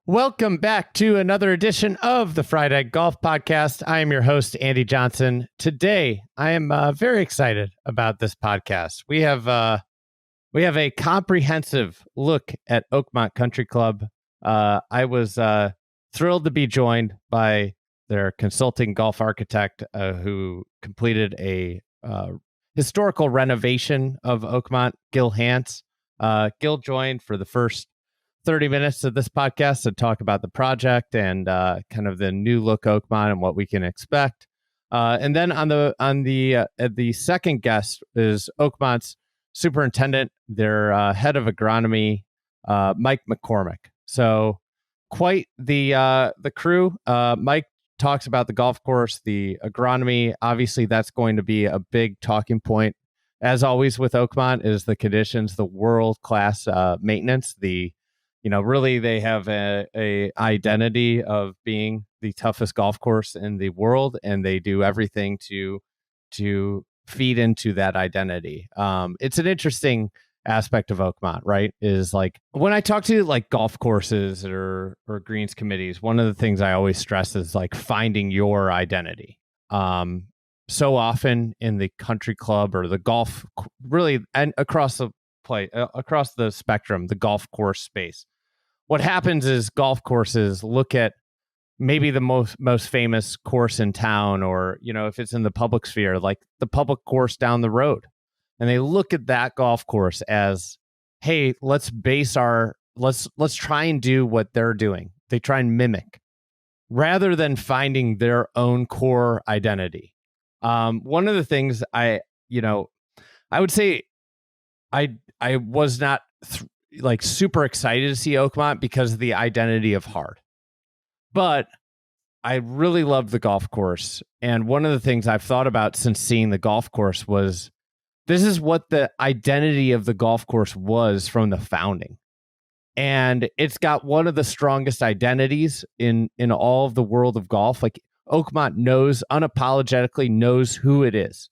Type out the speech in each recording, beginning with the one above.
Welcome back to another edition of the Fried Egg Golf Podcast. I am your host, Andy Johnson. Today, I am very excited about this podcast. We have a comprehensive look at Oakmont Country Club. I was thrilled to be joined by their consulting golf architect who completed a historical renovation of Oakmont, Gil Hanse. Gil joined for the first 30 minutes of this podcast to talk about the project and kind of the new look Oakmont and what we can expect. And then on the second guest is Oakmont's superintendent, their head of agronomy, Mike McCormick. So quite the crew. Mike talks about the golf course, the agronomy. Obviously, that's going to be a big talking point. As always with Oakmont is the conditions, the world-class maintenance, really, they have a identity of being the toughest golf course in the world, and they do everything to feed into that identity. It's an interesting aspect of Oakmont, right? Is like when I talk to like golf courses or greens committees, one of the things I always stress is like finding your identity. So often in the country club or the golf, really, and across the spectrum, the golf course space. What happens is golf courses look at maybe the most famous course in town, or if it's in the public sphere, like the public course down the road, and they look at that golf course as, hey, let's try and do what they're doing. They try and mimic rather than finding their own core identity. One of the things I would say I was not super excited to see Oakmont because of the identity of hard. But I really loved the golf course. And one of the things I've thought about since seeing the golf course was this is what the identity of the golf course was from the founding. And it's got one of the strongest identities in all of the world of golf. Like Oakmont unapologetically knows who it is.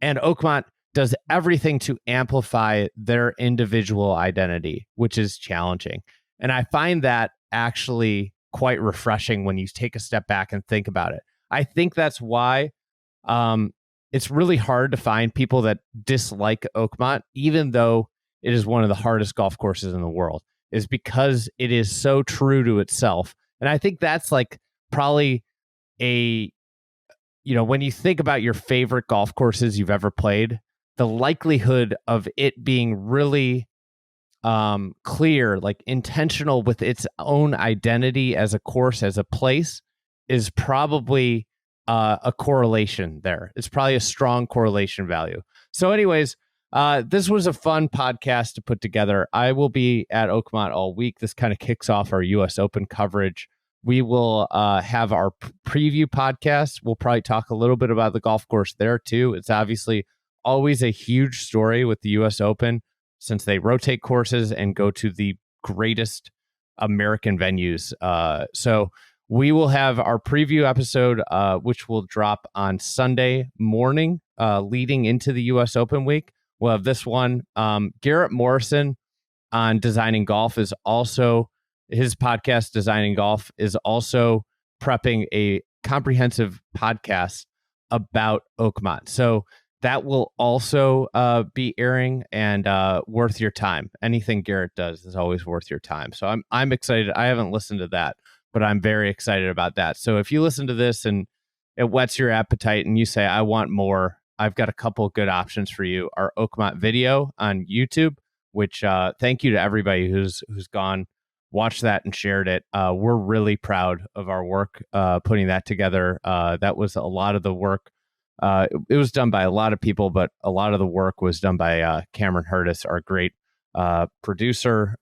And Oakmont does everything to amplify their individual identity, which is challenging. And I find that actually quite refreshing when you take a step back and think about it. I think that's why it's really hard to find people that dislike Oakmont, even though it is one of the hardest golf courses in the world, is because it is so true to itself. And I think that's like probably when you think about your favorite golf courses you've ever played, the likelihood of it being really clear, like intentional with its own identity as a course, as a place, is probably a correlation there. It's probably a strong correlation value. So anyways, this was a fun podcast to put together. I will be at Oakmont all week. This kind of kicks off our U.S. Open coverage. We will have our preview podcast. We'll probably talk a little bit about the golf course there too. It's obviously always a huge story with the U.S. Open since they rotate courses and go to the greatest American venues. So we will have our preview episode, which will drop on Sunday morning, leading into the U.S. Open week. We'll have this one. Garrett Morrison on Designing Golf is also, his podcast, Designing Golf, is also prepping a comprehensive podcast about Oakmont. So that will also be airing and worth your time. Anything Garrett does is always worth your time. So I'm excited. I haven't listened to that, but I'm very excited about that. So if you listen to this and it whets your appetite and you say, I want more, I've got a couple good options for you. Our Oakmont video on YouTube, which thank you to everybody who's gone, watched that and shared it. We're really proud of our work putting that together. That was a lot of the work. It was done by a lot of people, but a lot of the work was done by Cameron Hurtis, our great producer.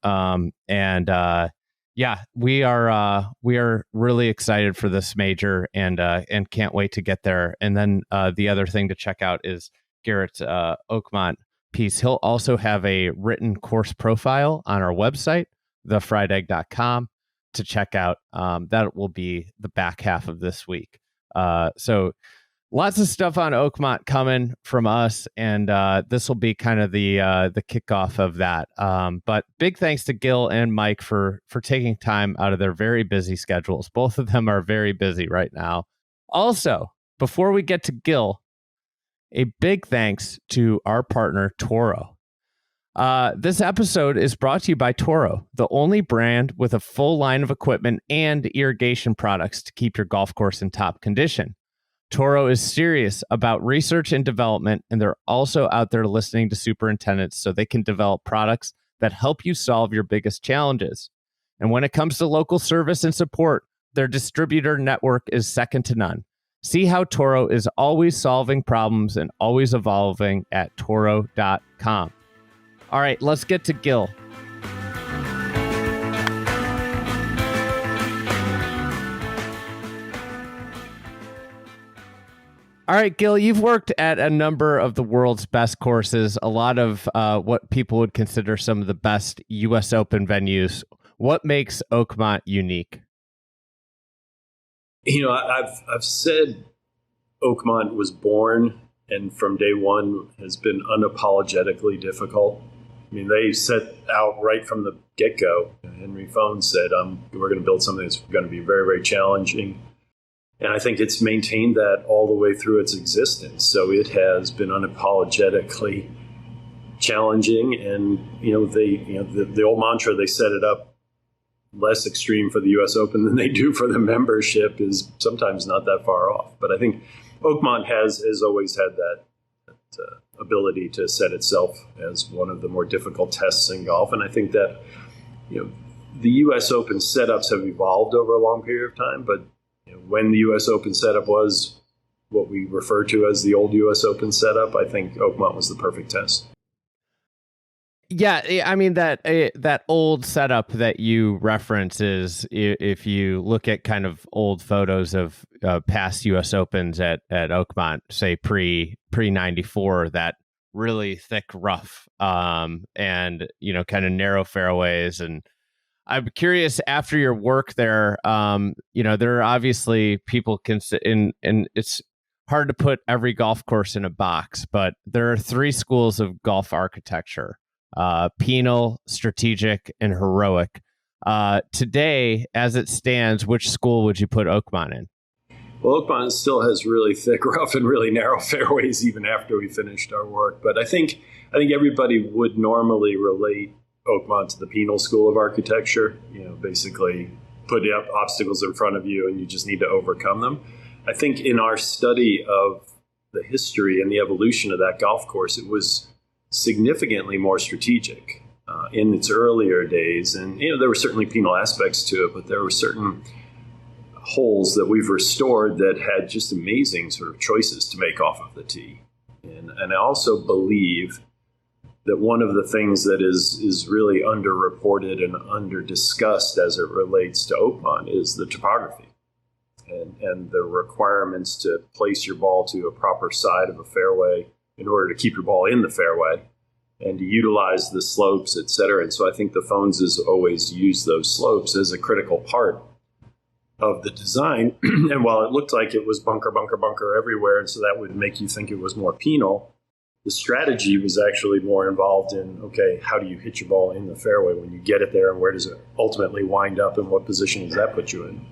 We are really excited for this major and can't wait to get there. And then the other thing to check out is Garrett's Oakmont piece. He'll also have a written course profile on our website, thefriedegg.com, to check out. That will be the back half of this week. So Lots of stuff on Oakmont coming from us, and this will be kind of the kickoff of that. But big thanks to Gil and Mike for taking time out of their very busy schedules. Both of them are very busy right now. Also, before we get to Gil, a big thanks to our partner, Toro. This episode is brought to you by Toro, the only brand with a full line of equipment and irrigation products to keep your golf course in top condition. Toro is serious about research and development, and they're also out there listening to superintendents so they can develop products that help you solve your biggest challenges. And when it comes to local service and support, their distributor network is second to none. See how Toro is always solving problems and always evolving at Toro.com. All right, let's get to Gil. All right, Gil, you've worked at a number of the world's best courses, a lot of what people would consider some of the best U.S. Open venues. What makes Oakmont unique? I've said Oakmont was born and from day one has been unapologetically difficult. I mean, they set out right from the get-go. Henry Fohn said, we're going to build something that's going to be very, very challenging. And I think it's maintained that all the way through its existence. So it has been unapologetically challenging. And, the old mantra, they set it up less extreme for the U.S. Open than they do for the membership is sometimes not that far off. But I think Oakmont has always had that ability to set itself as one of the more difficult tests in golf. And I think that, the U.S. Open setups have evolved over a long period of time, but when the U.S. Open setup was what we refer to as the old U.S. Open setup, I think Oakmont was the perfect test. Yeah, I mean, that old setup that you reference is, if you look at kind of old photos of past U.S. Opens at Oakmont, say pre 94, that really thick rough and, kind of narrow fairways. And I'm curious, after your work there, there are obviously people and it's hard to put every golf course in a box, but there are three schools of golf architecture: penal, strategic, and heroic. Today, as it stands, which school would you put Oakmont in? Well, Oakmont still has really thick, rough, and really narrow fairways even after we finished our work. But I think everybody would normally relate Oakmont to the penal school of architecture. Basically put up obstacles in front of you and you just need to overcome them. I think in our study of the history and the evolution of that golf course, it was significantly more strategic in its earlier days. And, there were certainly penal aspects to it, but there were certain holes that we've restored that had just amazing sort of choices to make off of the tee. And I also believe that one of the things that is really underreported and under-discussed as it relates to Oakmont is the topography and the requirements to place your ball to a proper side of a fairway in order to keep your ball in the fairway and to utilize the slopes, et cetera. And so I think the Fohns has always used those slopes as a critical part of the design. And while it looked like it was bunker, bunker, bunker everywhere, and so that would make you think it was more penal, the strategy was actually more involved in, okay, how do you hit your ball in the fairway when you get it there, and where does it ultimately wind up, and what position does that put you in?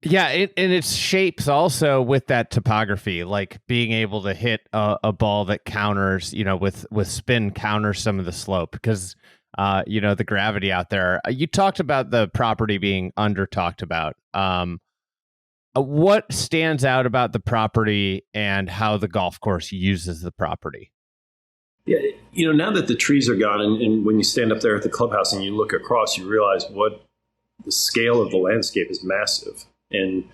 Yeah, and its shapes also with that topography, like being able to hit a ball that counters, with spin counters some of the slope, because the gravity out there. You talked about the property being under talked about. What stands out about the property and how the golf course uses the property? Yeah, now that the trees are gone, and when you stand up there at the clubhouse and you look across, you realize what the scale of the landscape is massive. And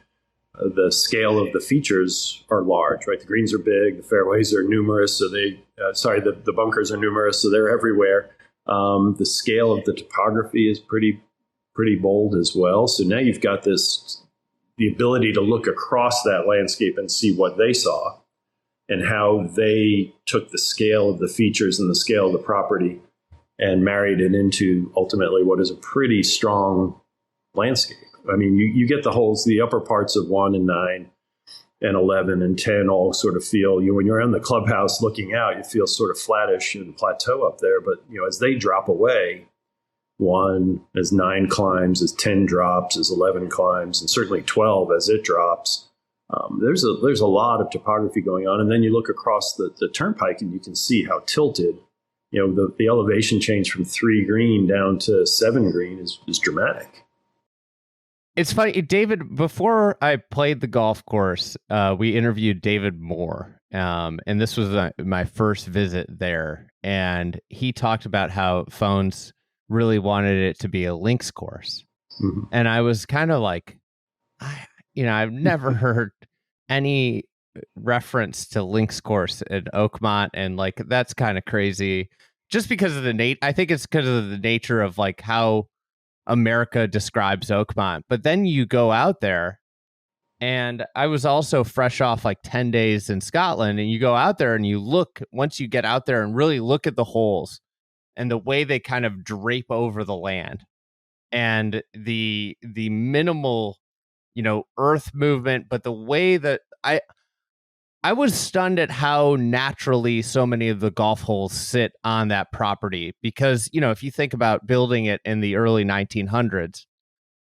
the scale of the features are large, right? The greens are big, the fairways are numerous, so the bunkers are numerous, so they're everywhere. The scale of the topography is pretty bold as well. So now you've got the ability to look across that landscape and see what they saw and how they took the scale of the features and the scale of the property and married it into ultimately what is a pretty strong landscape. I mean, you get the holes, the upper parts of 1 and 9 and 11 and 10 all sort of feel, when you're in the clubhouse looking out, you feel sort of flattish and plateau up there. But, as they drop away, 1, as 9 climbs, as 10 drops, as 11 climbs, and certainly 12 as it drops, there's a lot of topography going on. And then you look across the turnpike and you can see how tilted, the elevation change from 3 green down to 7 green is dramatic. It's funny, David, before I played the golf course, we interviewed David Moore, and this was my first visit there, and he talked about how Phones really wanted it to be a links course. Mm-hmm. And I was kind of like, I've never heard any reference to links course at Oakmont, and like, that's kind of crazy, just because of I think it's because of the nature of like how America describes Oakmont. But then you go out there, and I was also fresh off like 10 days in Scotland, and you go out there and you look, once you get out there and really look at the holes and the way they kind of drape over the land and the minimal, earth movement, but the way that I was stunned at how naturally so many of the golf holes sit on that property, because, if you think about building it in the early 1900s,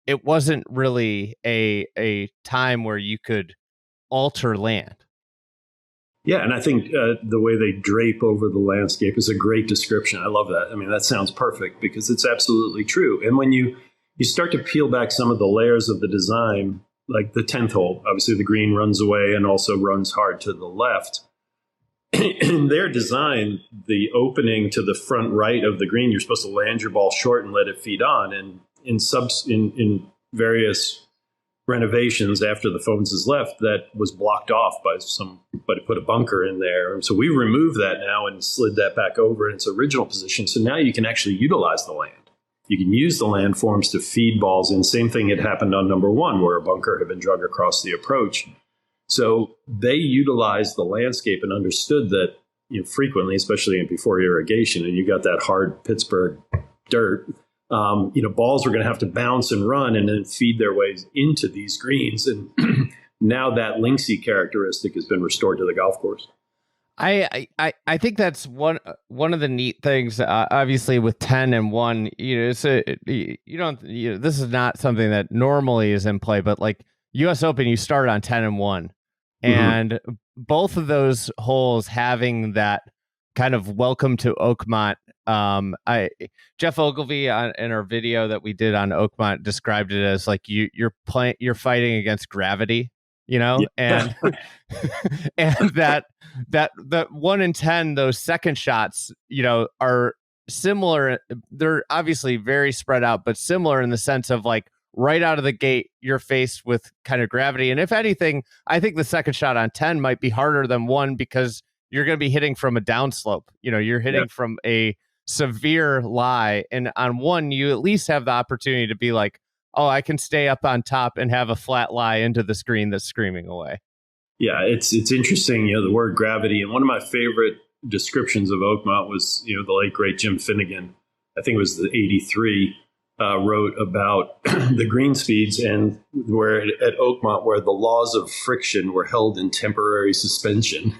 it wasn't really a time where you could alter land. Yeah, and I think the way they drape over the landscape is a great description. I love that. I mean, that sounds perfect because it's absolutely true. And when you start to peel back some of the layers of the design, like the 10th hole, obviously the green runs away and also runs hard to the left. In their design, the opening to the front right of the green, you're supposed to land your ball short and let it feed on. And in various renovations after the Phones is left, that was blocked off by somebody put a bunker in there. And so we removed that now and slid that back over in its original position. So now you can actually utilize the land. You can use the landforms to feed balls in. Same thing had happened on number 1, where a bunker had been drug across the approach. So they utilized the landscape and understood that, frequently, especially before irrigation, and you got that hard Pittsburgh dirt, balls were going to have to bounce and run and then feed their ways into these greens. And now that linksy characteristic has been restored to the golf course. I think that's one of the neat things. Obviously, with 10 and 1, this is not something that normally is in play. But like U.S. Open, you start on 10 and 1, and both of those holes having that kind of welcome to Oakmont. Jeff Ogilvy in our video that we did on Oakmont described it as like you're fighting against gravity. And and that 1 in 10, those second shots, are similar. They're obviously very spread out, but similar in the sense of like right out of the gate, you're faced with kind of gravity. And if anything, I think the second shot on 10 might be harder than 1 because you're going to be hitting from a downslope. You're hitting from a severe lie. And on 1, you at least have the opportunity to be like, oh, I can stay up on top and have a flat lie into the screen that's screaming away. Yeah, it's interesting, the word gravity. And one of my favorite descriptions of Oakmont was, the late, great Jim Finnegan, I think it was the 83, wrote about the green speeds and where at Oakmont, where the laws of friction were held in temporary suspension.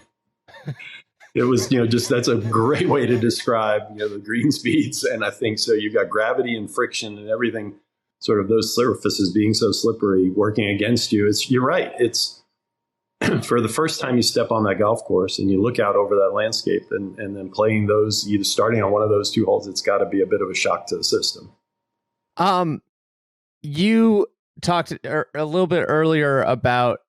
It was, that's a great way to describe, the green speeds. And I think so you've got gravity and friction and everything, sort of those surfaces being so slippery working against you. You're right. It's for the first time you step on that golf course and you look out over that landscape and then playing those, either starting on one of those 2 holes, it's got to be a bit of a shock to the system. You talked a little bit earlier about,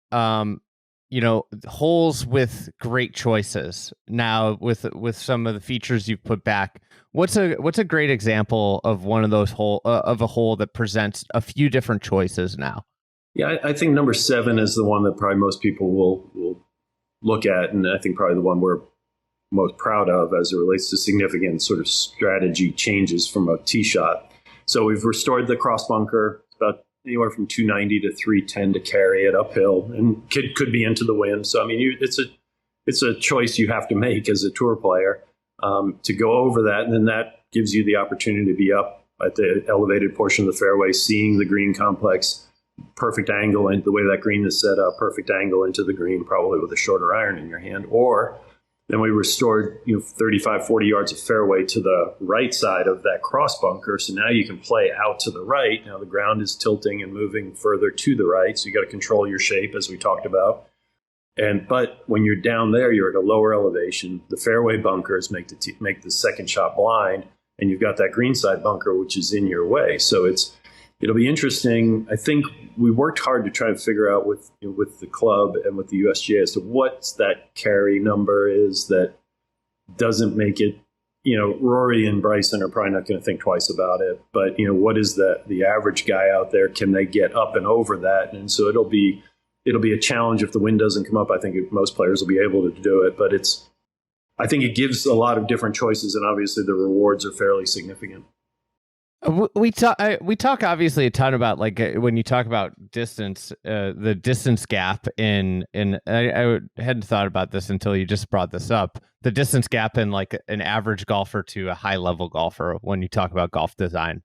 holes with great choices. Now with some of the features you've put back, what's a great example of one of those of a hole that presents a few different choices now? Yeah, I think number 7 is the one that probably most people will look at, and I think probably the one we're most proud of as it relates to significant sort of strategy changes from a tee shot. So we've restored the cross bunker, about anywhere from 290 to 310 to carry it uphill, and could be into the wind. So I mean, it's a choice you have to make as a tour player to go over that, and then that gives you the opportunity to be up at the elevated portion of the fairway, seeing the green complex perfect angle, and the way that green is set up, perfect angle into the green, probably with a shorter iron in your hand. Or then we restored 35, 40 yards of fairway to the right side of that cross bunker. So now you can play out to the right. Now the ground is tilting and moving further to the right. So you got to control your shape, as we talked about. But when you're down there, you're at a lower elevation. The fairway bunkers make the second shot blind, and you've got that greenside bunker, which is in your way. So it'll be interesting. I think we worked hard to try and figure out with the club and with the USGA as to what that carry number is that doesn't make it. Rory and Bryson are probably not going to think twice about it. But what is the average guy out there? Can they get up and over that? And so it'll be a challenge if the wind doesn't come up. I think most players will be able to do it, but I think it gives a lot of different choices, and obviously the rewards are fairly significant. We talk obviously a ton about, like, when you talk about distance, the distance gap in I hadn't thought about this until you just brought this up. The distance gap in like an average golfer to a high level golfer when you talk about golf design.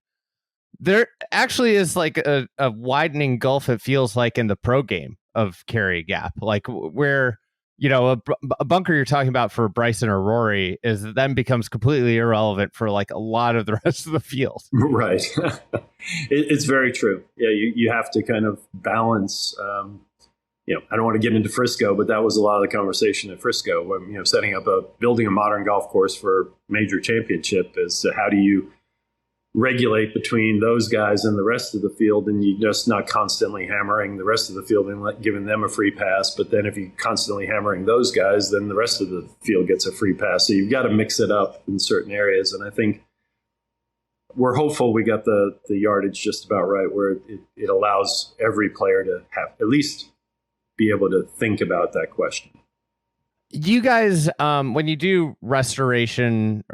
There actually is like a widening gulf, it feels like, in the pro game of carry gap, like where a bunker you're talking about for Bryson or Rory then becomes completely irrelevant for like a lot of the rest of the field. Right. It's very true. Yeah, you have to kind of balance. I don't want to get into Frisco, but that was a lot of the conversation at Frisco when building a modern golf course for major championship is to how do you regulate between those guys and the rest of the field, and you just not constantly hammering the rest of the field and giving them a free pass. But then if you're constantly hammering those guys, then the rest of the field gets a free pass. So you've got to mix it up in certain areas. And I think we're hopeful we got the yardage just about right, where it allows every player to have at least be able to think about that question. You guys, when you do restoration,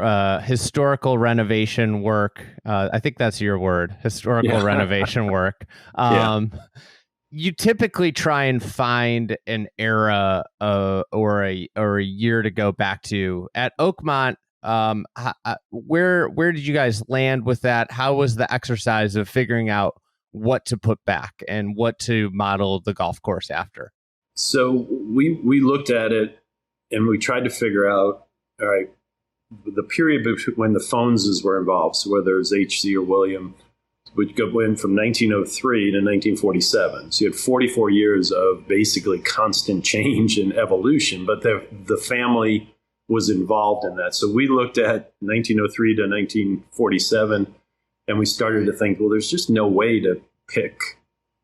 historical renovation work, I think that's your word, historical renovation work. You typically try and find an era or a year to go back to. At Oakmont, where did you guys land with that? How was the exercise of figuring out what to put back and what to model the golf course after? So we looked at it. And we tried to figure out, all right, the period when the Phoneses were involved, so whether it was HC or William, would go in from 1903 to 1947. So you had 44 years of basically constant change and evolution, but the family was involved in that. So we looked at 1903 to 1947, and we started to think, well, there's just no way to pick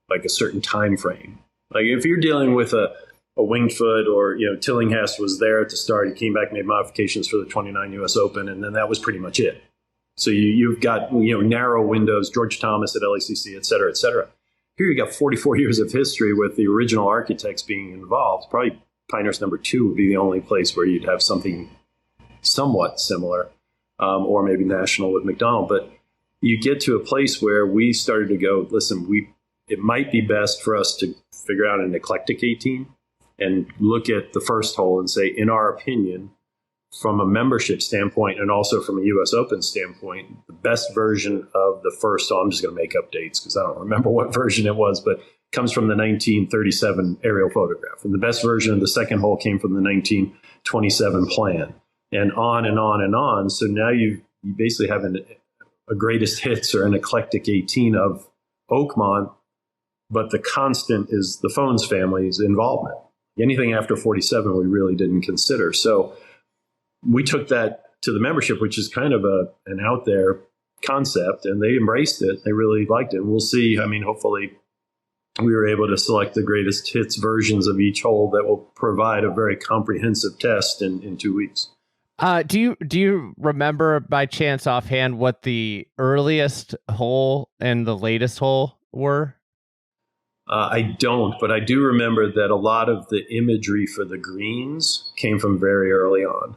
like a certain time frame. Like if you're dealing with a Winged Foot, or Tillinghast was there at the start. He came back, made modifications for the 29 U.S. Open, and then that was pretty much it. So you've got narrow windows, George Thomas at LACC, et cetera, et cetera. Here you got 44 years of history with the original architects being involved. Probably Pinehurst number 2 would be the only place where you'd have something somewhat similar, or maybe national with McDonald. But you get to a place where we started to go, listen, it might be best for us to figure out an eclectic 18. And look at the first hole and say, in our opinion, from a membership standpoint and also from a U.S. Open standpoint, the best version of the first hole, I'm just going to make up dates because I don't remember what version it was, but comes from the 1937 aerial photograph. And the best version of the second hole came from the 1927 plan, and on and on and on. So now you basically have a greatest hits or an eclectic 18 of Oakmont, but the constant is the Phones family's involvement. Anything after 47, we really didn't consider. So we took that to the membership, which is kind of an out there concept, and they embraced it. They really liked it. And we'll see. I mean, hopefully we were able to select the greatest hits versions of each hole that will provide a very comprehensive test in 2 weeks. Do you remember by chance offhand what the earliest hole and the latest hole were? I don't, but I do remember that a lot of the imagery for the greens came from very early on,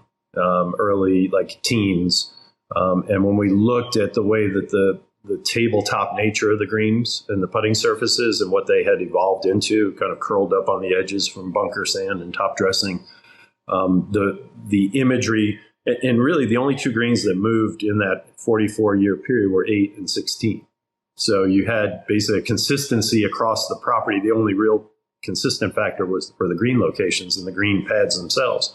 early like teens. And when we looked at the way that the tabletop nature of the greens and the putting surfaces and what they had evolved into, kind of curled up on the edges from bunker sand and top dressing, the imagery, and really the only two greens that moved in that 44-year period were 8 and 16. So you had basically a consistency across the property. The only real consistent factor were the green locations and the green pads themselves.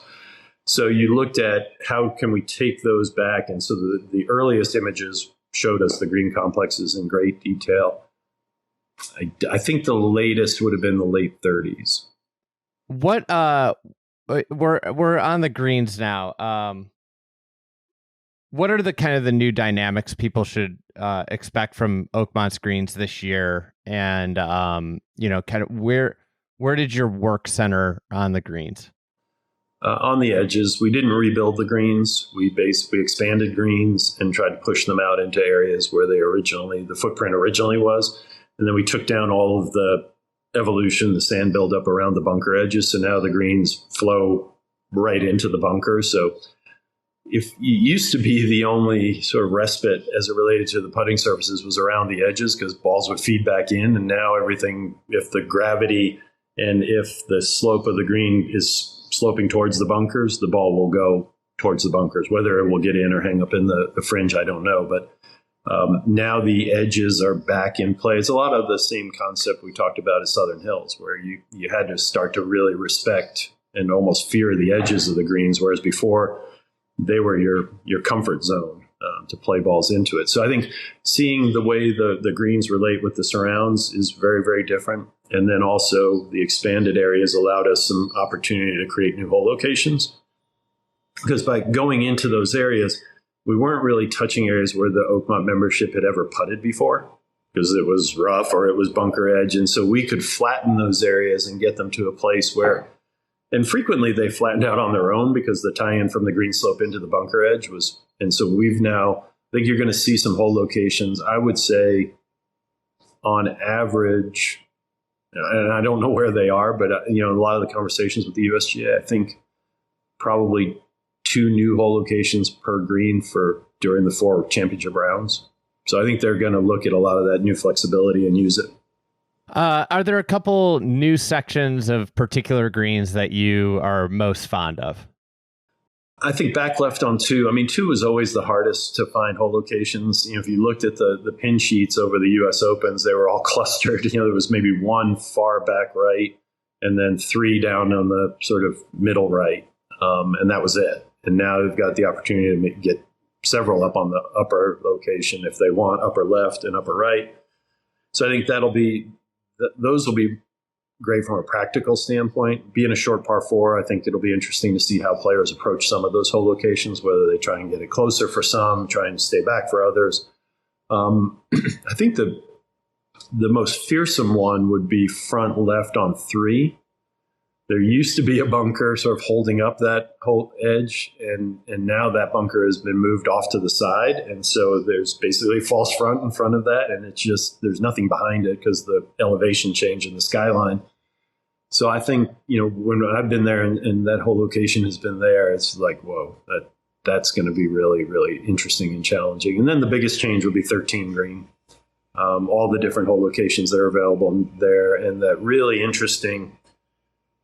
So you looked at how can we take those back. And so the earliest images showed us the green complexes in great detail. I think the latest would have been the late 30s. What we're on the greens now. What are the kind of the new dynamics people should expect from Oakmont's greens this year? And kind of where did your work center on the greens? On the edges, we didn't rebuild the greens. We expanded greens and tried to push them out into areas where the footprint originally was. And then we took down all of the evolution, the sand buildup around the bunker edges. So now the greens flow right into the bunker. So if it used to be the only sort of respite as it related to the putting surfaces was around the edges because balls would feed back in. And now everything, if the gravity and if the slope of the green is sloping towards the bunkers, the ball will go towards the bunkers. Whether it will get in or hang up in the fringe, I don't know. But now the edges are back in play. It's a lot of the same concept we talked about at Southern Hills, where you had to start to really respect and almost fear the edges of the greens, whereas before they were your comfort zone to play balls into it. So I think seeing the way the greens relate with the surrounds is very, very different. And then also the expanded areas allowed us some opportunity to create new hole locations. Because by going into those areas, we weren't really touching areas where the Oakmont membership had ever putted before because it was rough or it was bunker edge. And so we could flatten those areas and get them to a place where, and frequently they flattened out on their own because the tie-in from the green slope into the bunker edge was, and so we've now, I think you're going to see some hole locations. I would say on average, and I don't know where they are, but a lot of the conversations with the USGA, I think probably 2 new hole locations per green during the 4 championship rounds. So I think they're going to look at a lot of that new flexibility and use it. Are there a couple new sections of particular greens that you are most fond of? I think back left on 2. I mean, 2 was always the hardest to find hole locations. If you looked at the pin sheets over the U.S. Opens, they were all clustered. There was maybe 1 far back right and then 3 down on the sort of middle right. And that was it. And now they've got the opportunity to get several up on the upper location if they want, upper left and upper right. So I think those will be great from a practical standpoint. Being a short par 4, I think it'll be interesting to see how players approach some of those hole locations, whether they try and get it closer for some, try and stay back for others. I think the most fearsome one would be front left on 3. There used to be a bunker sort of holding up that whole edge, and now that bunker has been moved off to the side. And so there's basically a false front in front of that, and it's just, there's nothing behind it because the elevation change in the skyline. So I think, when I've been there and that whole location has been there, it's like, whoa, that's going to be really, really interesting and challenging. And then the biggest change will be 13 green. All the different hole locations that are available there, and that really interesting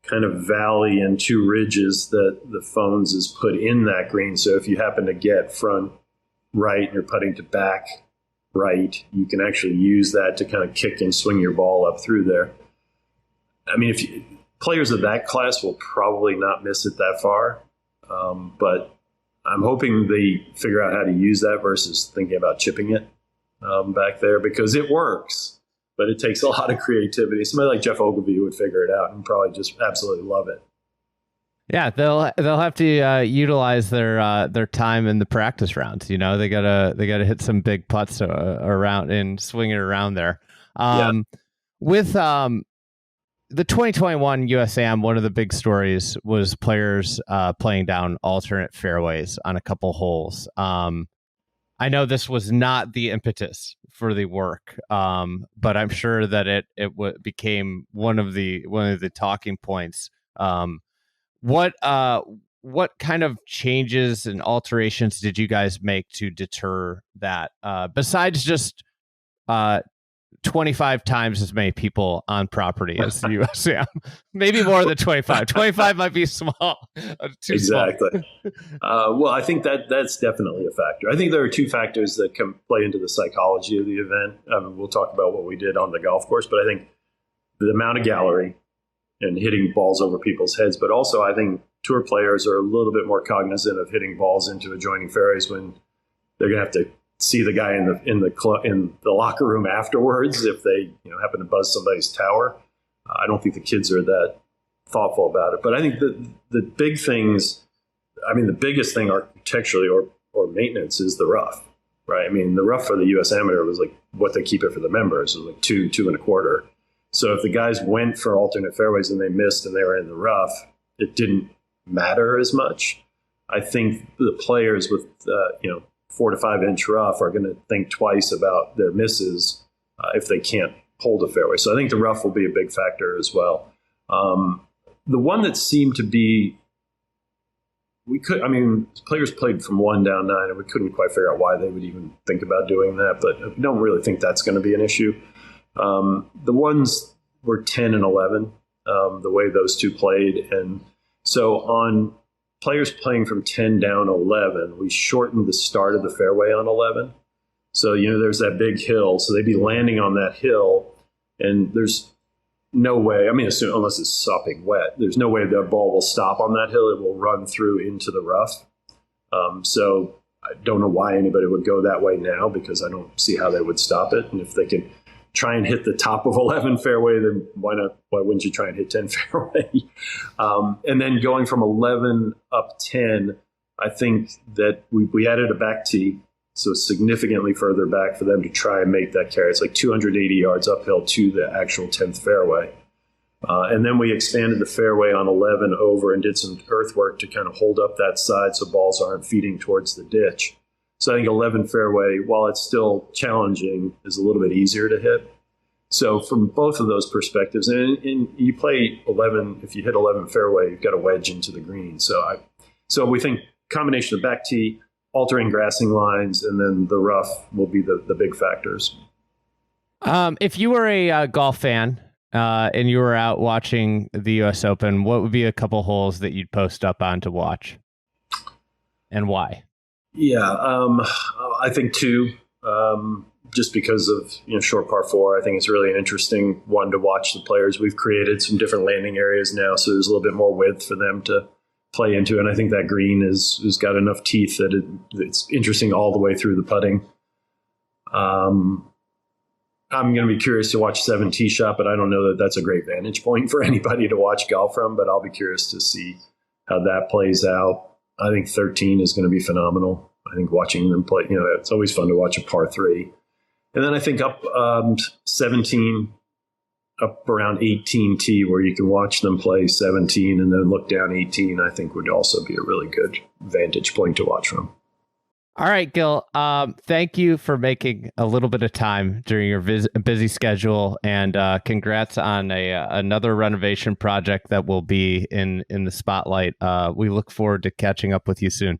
kind of valley and 2 ridges that the Phones is put in that green. So if you happen to get front right and you're putting to back right, you can actually use that to kind of kick and swing your ball up through there. I mean, players of that class will probably not miss it that far, but I'm hoping they figure out how to use that versus thinking about chipping it back there, because it works. But it takes a lot of creativity. Somebody like Jeff Ogilvy would figure it out and probably just absolutely love it. Yeah, they'll have to utilize their time in the practice rounds. They gotta hit some big putts around and swing it around there. With the 2021 USAM, one of the big stories was players playing down alternate fairways on a couple holes. I know this was not the impetus for the work, but I'm sure that it became one of the talking points. What kind of changes and alterations did you guys make to deter that? Besides just 25 times as many people on property as the USAM. Maybe more than 25. 25 might be small. Too exactly. Small. Well, I think that's definitely a factor. I think there are two factors that can play into the psychology of the event. We'll talk about what we did on the golf course, but I think the amount of gallery and hitting balls over people's heads, but also I think tour players are a little bit more cognizant of hitting balls into adjoining fairways when they're going to have to see the guy in the locker room afterwards if they happen to buzz somebody's tower. I don't think the kids are that thoughtful about it, but I think the big things. I mean, the biggest thing architecturally or maintenance is the rough, right? I mean, the rough for the U.S. Amateur was like what they keep it for the members. It was like 2.25. So if the guys went for alternate fairways and they missed and they were in the rough, it didn't matter as much. I think the players with 4 to 5 inch rough are going to think twice about their misses if they can't hold a fairway. So I think the rough will be a big factor as well. The one that seemed to be, players played from 1 down 9, and we couldn't quite figure out why they would even think about doing that, but I don't really think that's going to be an issue. The ones were 10 and 11, the way those two played. And so on players playing from 10 down 11, we shortened the start of the fairway on 11. So, there's that big hill. So they'd be landing on that hill, and there's no way, unless it's sopping wet, there's no way the ball will stop on that hill. It will run through into the rough. So I don't know why anybody would go that way now, because I don't see how they would stop it. And if they can try and hit the top of 11 fairway, then why not? Why wouldn't you try and hit 10 fairway? And then going from 11 up 10, I think that we added a back tee, so significantly further back for them to try and make that carry. It's like 280 yards uphill to the actual 10th fairway. And then we expanded the fairway on 11 over and did some earthwork to kind of hold up that side so balls aren't feeding towards the ditch. So I think 11 fairway, while it's still challenging, is a little bit easier to hit. So from both of those perspectives, and you play 11, if you hit 11 fairway, you've got a wedge into the green. So we think combination of back tee, altering grassing lines, and then the rough will be the big factors. If you were a golf fan and you were out watching the U.S. Open, what would be a couple holes that you'd post up on to watch, and why? Yeah, I think 2, just because of short par 4. I think it's really an interesting one to watch the players. We've created some different landing areas now, so there's a little bit more width for them to play into, and I think that green has got enough teeth that it's interesting all the way through the putting. I'm going to be curious to watch 7 tee shot, but I don't know that that's a great vantage point for anybody to watch golf from, but I'll be curious to see how that plays out. I think 13 is going to be phenomenal. I think watching them play, it's always fun to watch a par 3. And then I think up 17, up around 18 tee, where you can watch them play 17 and then look down 18, I think would also be a really good vantage point to watch from. All right, Gil. Thank you for making a little bit of time during your busy schedule, and congrats on another renovation project that will be in the spotlight. We look forward to catching up with you soon.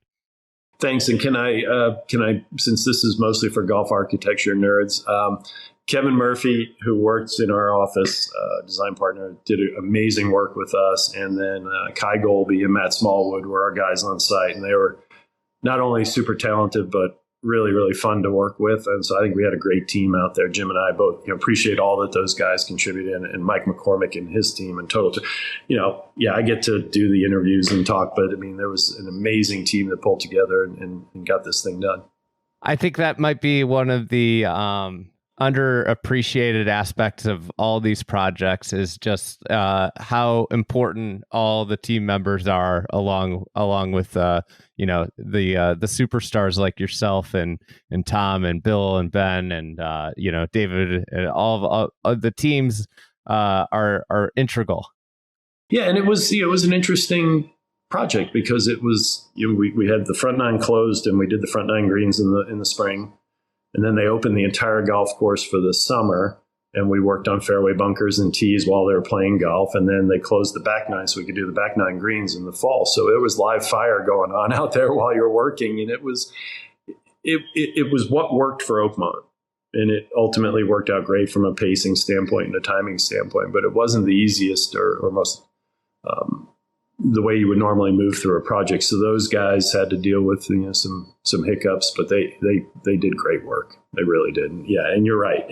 Thanks. And can I, since this is mostly for golf architecture nerds, Kevin Murphy, who works in our office, design partner, did amazing work with us. And then Kai Golby and Matt Smallwood were our guys on site, and they were not only super talented, but really, really fun to work with. And so I think we had a great team out there. Jim and I both appreciate all that those guys contributed, and Mike McCormick and his team in total. I get to do the interviews and talk, but there was an amazing team that pulled together and got this thing done. I think that might be one of the underappreciated aspects of all these projects is just how important all the team members are along with the superstars like yourself and Tom and Bill and Ben and David, and all of the teams are integral. Yeah, and it was an interesting project because it was we had the front 9 closed, and we did the front 9 greens in the spring. And then they opened the entire golf course for the summer, and we worked on fairway bunkers and tees while they were playing golf. And then they closed the back 9 so we could do the back 9 greens in the fall. So it was live fire going on out there while you're working. And it was what worked for Oakmont. and it ultimately worked out great from a pacing standpoint and a timing standpoint. But it wasn't the easiest or most the way you would normally move through a project. So those guys had to deal with some hiccups, but they did great work. They really did. And you're right.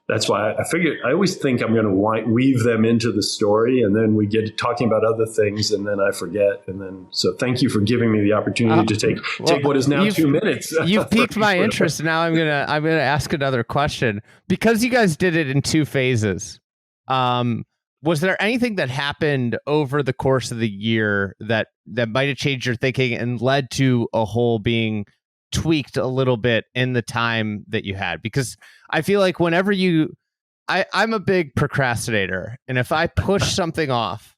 That's why I figured, I always think I'm going to weave them into the story, and then we get talking about other things, and then I forget. And then, so thank you for giving me the opportunity to take what is now 2 minutes. You've piqued my interest. Now I'm gonna ask another question, because you guys did it in 2 phases. Was there anything that happened over the course of the year that might have changed your thinking and led to a whole being tweaked a little bit in the time that you had? Because I feel like whenever I'm a big procrastinator, and if I push something off,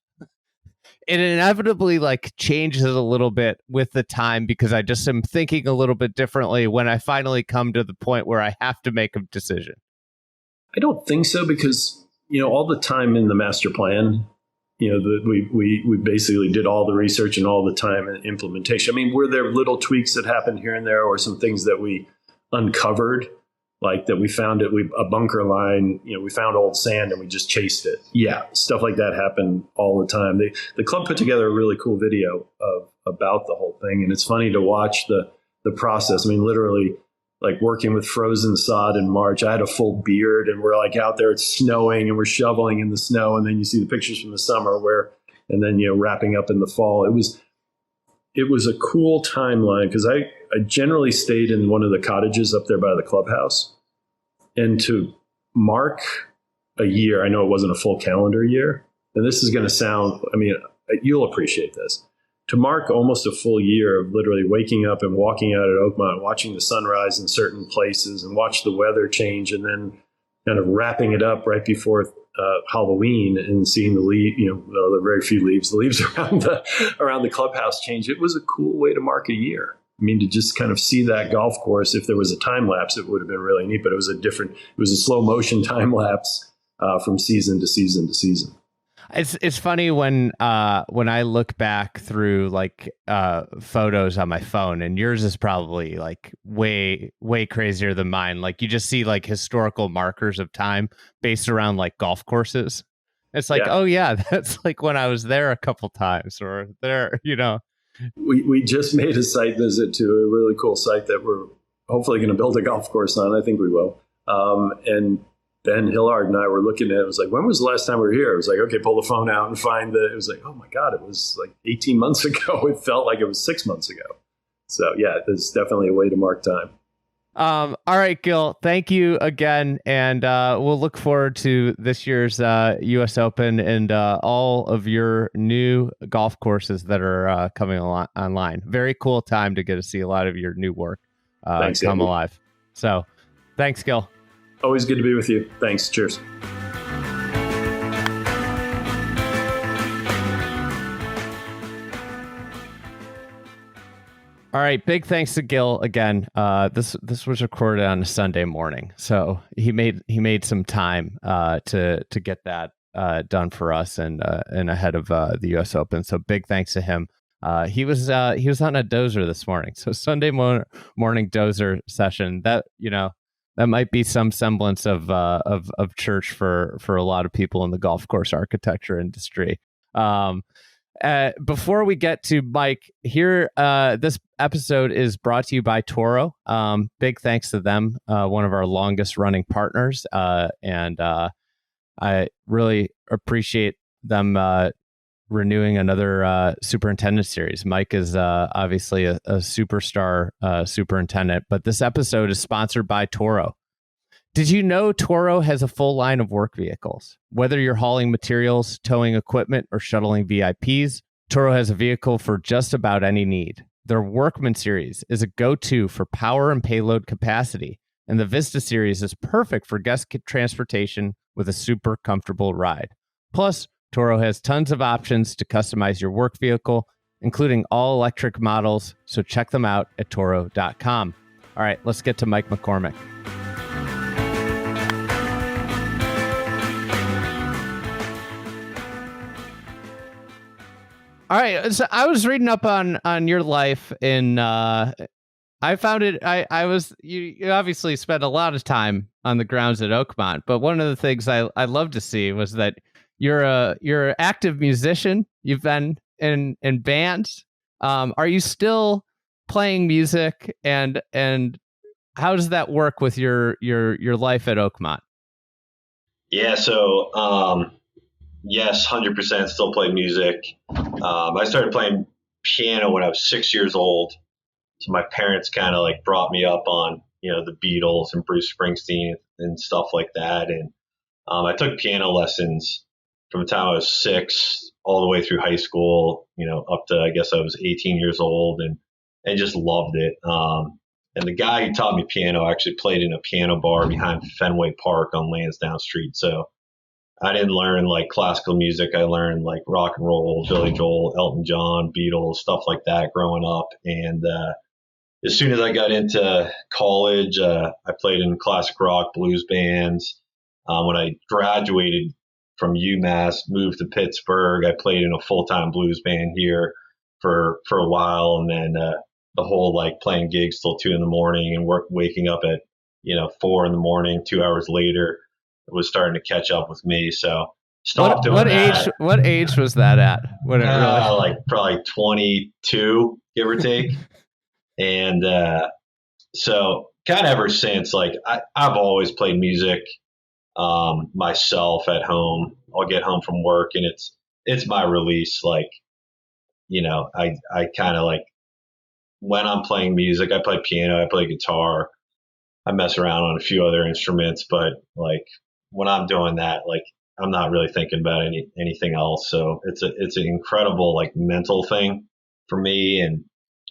it inevitably like changes a little bit with the time, because I just am thinking a little bit differently when I finally come to the point where I have to make a decision. I don't think so, because all the time in the master plan, we basically did all the research and all the time in implementation. I mean, were there little tweaks that happened here and there, or some things that we uncovered, like that we found a bunker line, we found old sand and we just chased it. Yeah, stuff like that happened all the time. The club put together a really cool video about the whole thing, and it's funny to watch the process. I mean, literally, like working with frozen sod in March, I had a full beard, and we're like out there, it's snowing and we're shoveling in the snow. And then you see the pictures from the summer and then, wrapping up in the fall. It was a cool timeline, because I generally stayed in one of the cottages up there by the clubhouse. And to mark a year, I know it wasn't a full calendar year, and this is going to sound, you'll appreciate this. To mark almost a full year of literally waking up and walking out at Oakmont, watching the sunrise in certain places and watch the weather change, and then kind of wrapping it up right before Halloween and seeing the leaf, there are very few leaves, the leaves around the clubhouse change. It was a cool way to mark a year. I mean, to just kind of see that golf course, if there was a time lapse, it would have been really neat, but it was a slow motion time lapse from season to season to season. It's funny when I look back through like photos on my phone, and yours is probably like way crazier than mine. Like you just see like historical markers of time based around like golf courses. It's like, oh yeah, that's like when I was there a couple times, or there, We just made a site visit to a really cool site that we're hopefully going to build a golf course on. I think we will. And Ben Hillard and I were looking at it. It was like, when was the last time we were here? It was like, okay, pull the phone out and find it was like, oh my God, it was like 18 months ago. It felt like it was 6 months ago. So yeah, there's definitely a way to mark time. All right, Gil, thank you again. And we'll look forward to this year's US Open and all of your new golf courses that are coming online. Very cool time to get to see a lot of your new work come alive. So thanks, Gil. Always good to be with you. Thanks. Cheers. All right, big thanks to Gil again. This was recorded on a Sunday morning, so he made some time to get that done for us and ahead of the U.S. Open. So big thanks to him. He was on a dozer this morning, so Sunday morning dozer session. That might be some semblance of church for a lot of people in the golf course architecture industry. Before we get to Mike here, this episode is brought to you by Toro. Big thanks to them, one of our longest running partners. And I really appreciate them renewing another superintendent series. Mike is obviously a superstar superintendent, but this episode is sponsored by Toro. Did you know Toro has a full line of work vehicles? Whether you're hauling materials, towing equipment, or shuttling VIPs, Toro has a vehicle for just about any need. Their Workman series is a go-to for power and payload capacity, and the Vista series is perfect for guest transportation with a super comfortable ride. Plus, Toro has tons of options to customize your work vehicle, including all electric models, so check them out at toro.com. All right, let's get to Mike McCormick. All right, so I was reading up on your life in I found it. You obviously spent a lot of time on the grounds at Oakmont, but one of the things I love to see was that you're an active musician. You've been in bands. Are you still playing music, and how does that work with your life at Oakmont? Yeah, so yes, 100% still play music. I started playing piano when I was 6 years old. So my parents kind of like brought me up on, the Beatles and Bruce Springsteen and stuff like that. And I took piano lessons from the time I was 6 all the way through high school, up to, I guess I was 18 years old, and just loved it. And the guy who taught me piano actually played in a piano bar behind Fenway Park on Lansdowne Street. So I didn't learn like classical music. I learned like rock and roll, Billy Joel, Elton John, Beatles, stuff like that growing up. And as soon as I got into college, I played in classic rock, blues bands. When I graduated from UMass, moved to Pittsburgh, I played in a full-time blues band here for a while. And then the whole like playing gigs till 2 a.m. and waking up at 4 a.m, 2 hours later, it was starting to catch up with me. So stopped doing that. What age was that at? When it really like probably 22, give or take. And so kind of ever since, like I've always played music myself at home. I'll get home from work and it's my release. Like, I kind of like when I'm playing music, I play piano, I play guitar, I mess around on a few other instruments, but like when I'm doing that, like I'm not really thinking about anything else. So it's an incredible like mental thing for me. And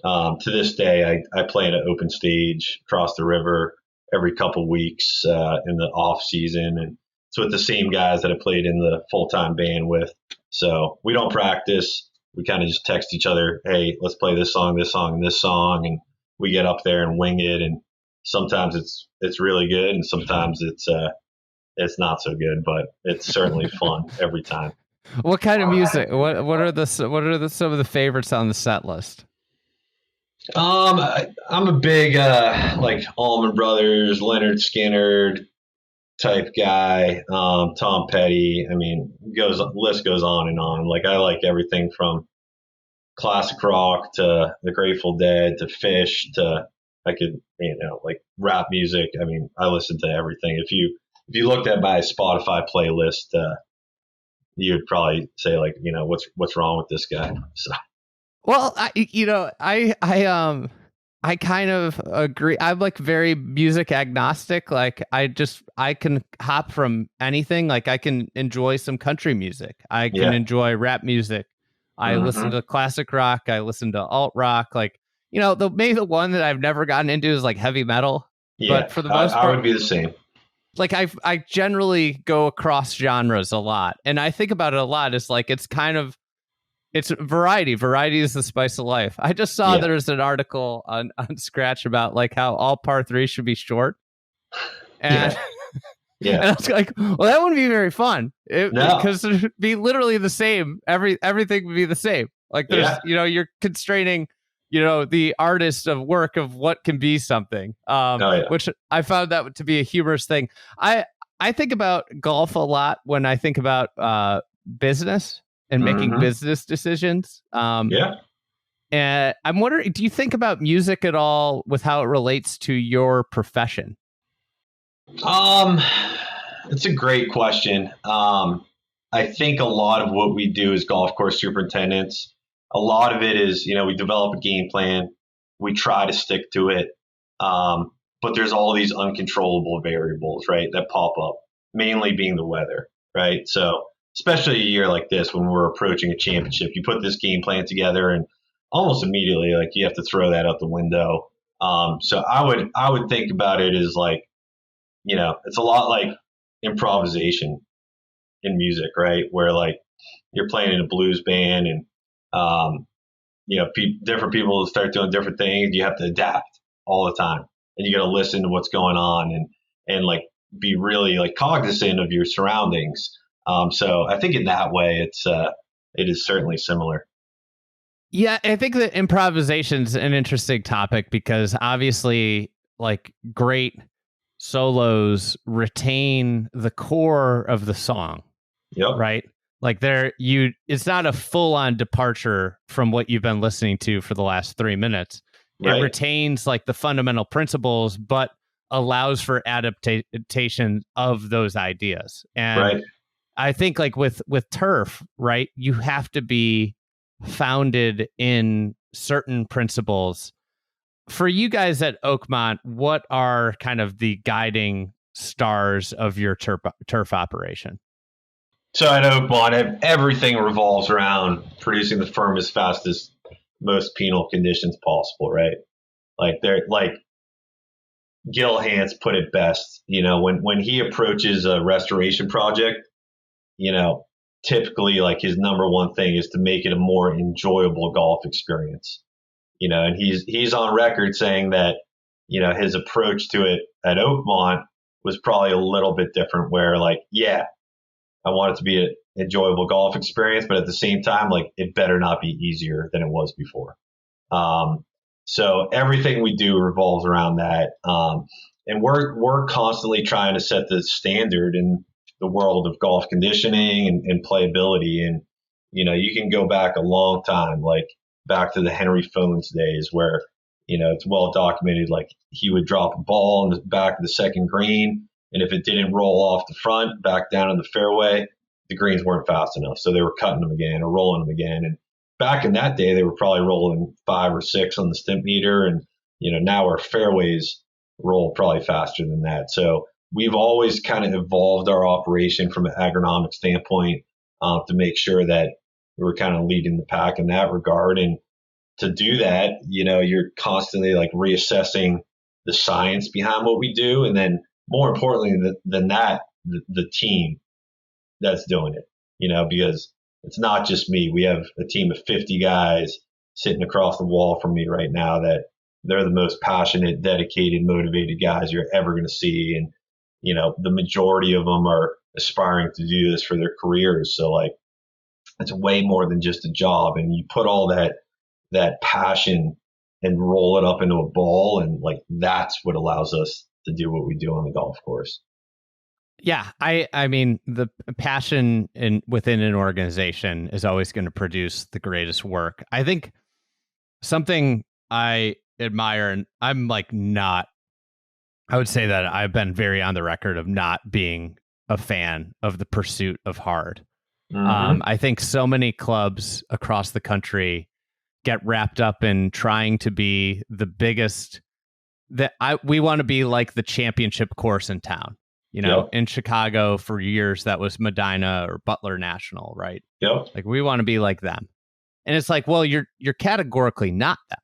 to this day, I play in an open stage across the river every couple weeks in the off season, and it's with the same guys that I played in the full time band with. So we don't practice. We kind of just text each other, "Hey, let's play this song, and this song," and we get up there and wing it. And sometimes it's really good, and sometimes it's not so good, but it's certainly fun every time. What kind of music? What are some of the favorites on the set list? I'm a big like Allman Brothers, Leonard Skinner type guy. Tom Petty. I mean, list goes on and on. Like I like everything from classic rock to the Grateful Dead to Fish to I could like rap music. I mean, I listen to everything. If you looked at my Spotify playlist, you'd probably say like, what's wrong with this guy? So. Well, I kind of agree. I'm like very music agnostic. Like I can hop from anything. Like I can enjoy some country music. I can enjoy rap music. I listen to classic rock. I listen to alt rock. Like, maybe the one that I've never gotten into is like heavy metal. Yeah, but for the most part, I would be the same. Like I generally go across genres a lot, and I think about it a lot. It's like it's variety. Variety is the spice of life. I just saw there's an article on Scratch about like how all par 3 should be short, and and I was like, well, that wouldn't be very fun because it would be literally the same. Everything would be the same. Like there's you're constraining the artist of work of what can be something, which I found that to be a humorous thing. I think about golf a lot when I think about business and making business decisions. And I'm wondering, do you think about music at all with how it relates to your profession? It's a great question. I think a lot of what we do as golf course superintendents, a lot of it is, we develop a game plan, we try to stick to it. But there's all these uncontrollable variables, right, that pop up, mainly being the weather, right? So especially a year like this when we're approaching a championship, you put this game plan together and almost immediately, like you have to throw that out the window. So I would think about it as like, it's a lot like improvisation in music, right? Where like you're playing in a blues band and, different people start doing different things. You have to adapt all the time and you got to listen to what's going on and like be really like cognizant of your surroundings. So I think in that way, it is certainly similar. Yeah, I think that improvisation's an interesting topic because obviously, like, great solos retain the core of the song, Yep. right? Like it's not a full-on departure from what you've been listening to for the last 3 minutes. It Right. retains like the fundamental principles, but allows for adaptation of those ideas. And Right. I think like with turf, right, you have to be founded in certain principles. For you guys at Oakmont, what are kind of the guiding stars of your turf operation? So at Oakmont, everything revolves around producing the firmest, fastest, most penal conditions possible, right? Like Gil Hanse put it best. When he approaches a restoration project, typically like his number one thing is to make it a more enjoyable golf experience. And he's on record saying that, his approach to it at Oakmont was probably a little bit different where like, yeah, I want it to be an enjoyable golf experience, but at the same time, like it better not be easier than it was before. So everything we do revolves around that. And we're constantly trying to set the standard in the world of golf conditioning and playability. And, you can go back a long time, like back to the Henry Phones days where, it's well documented, like he would drop a ball in the back of the second green. And if it didn't roll off the front back down in the fairway, the greens weren't fast enough. So they were cutting them again or rolling them again. And back in that day, they were probably rolling 5 or 6 on the stimp meter. And, now our fairways roll probably faster than that. So we've always kind of evolved our operation from an agronomic standpoint to make sure that we're kind of leading the pack in that regard. And to do that, you're constantly like reassessing the science behind what we do. And then more importantly than that, the team that's doing it, because it's not just me. We have a team of 50 guys sitting across the wall from me right now that they're the most passionate, dedicated, motivated guys you're ever going to see. And, the majority of them are aspiring to do this for their careers. So like, it's way more than just a job. And you put all that passion and roll it up into a ball. And like, that's what allows us to do what we do on the golf course. Yeah, I mean the passion within an organization is always going to produce the greatest work. I think something I admire, and I'm like not, I would say that I've been very on the record of not being a fan of the pursuit of hard. Mm-hmm. I think so many clubs across the country get wrapped up in trying to be the biggest. We want to be like the championship course in town. Yep. In Chicago for years, that was Medina or Butler National, right? Yep. Like we want to be like them. And it's like, well, you're categorically not them.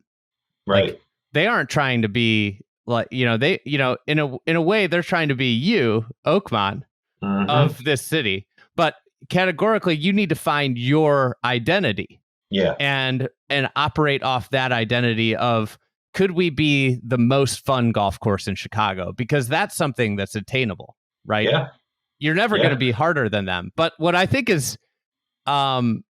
Right. Like, they aren't trying to be like, they, in a way, they're trying to be you, Oakmont, Mm-hmm. of this city. But categorically, you need to find your identity. Yeah. And operate off that identity of, could we be the most fun golf course in Chicago? Because that's something that's attainable, right? Yeah. You're never going to be harder than them. But what I think is, what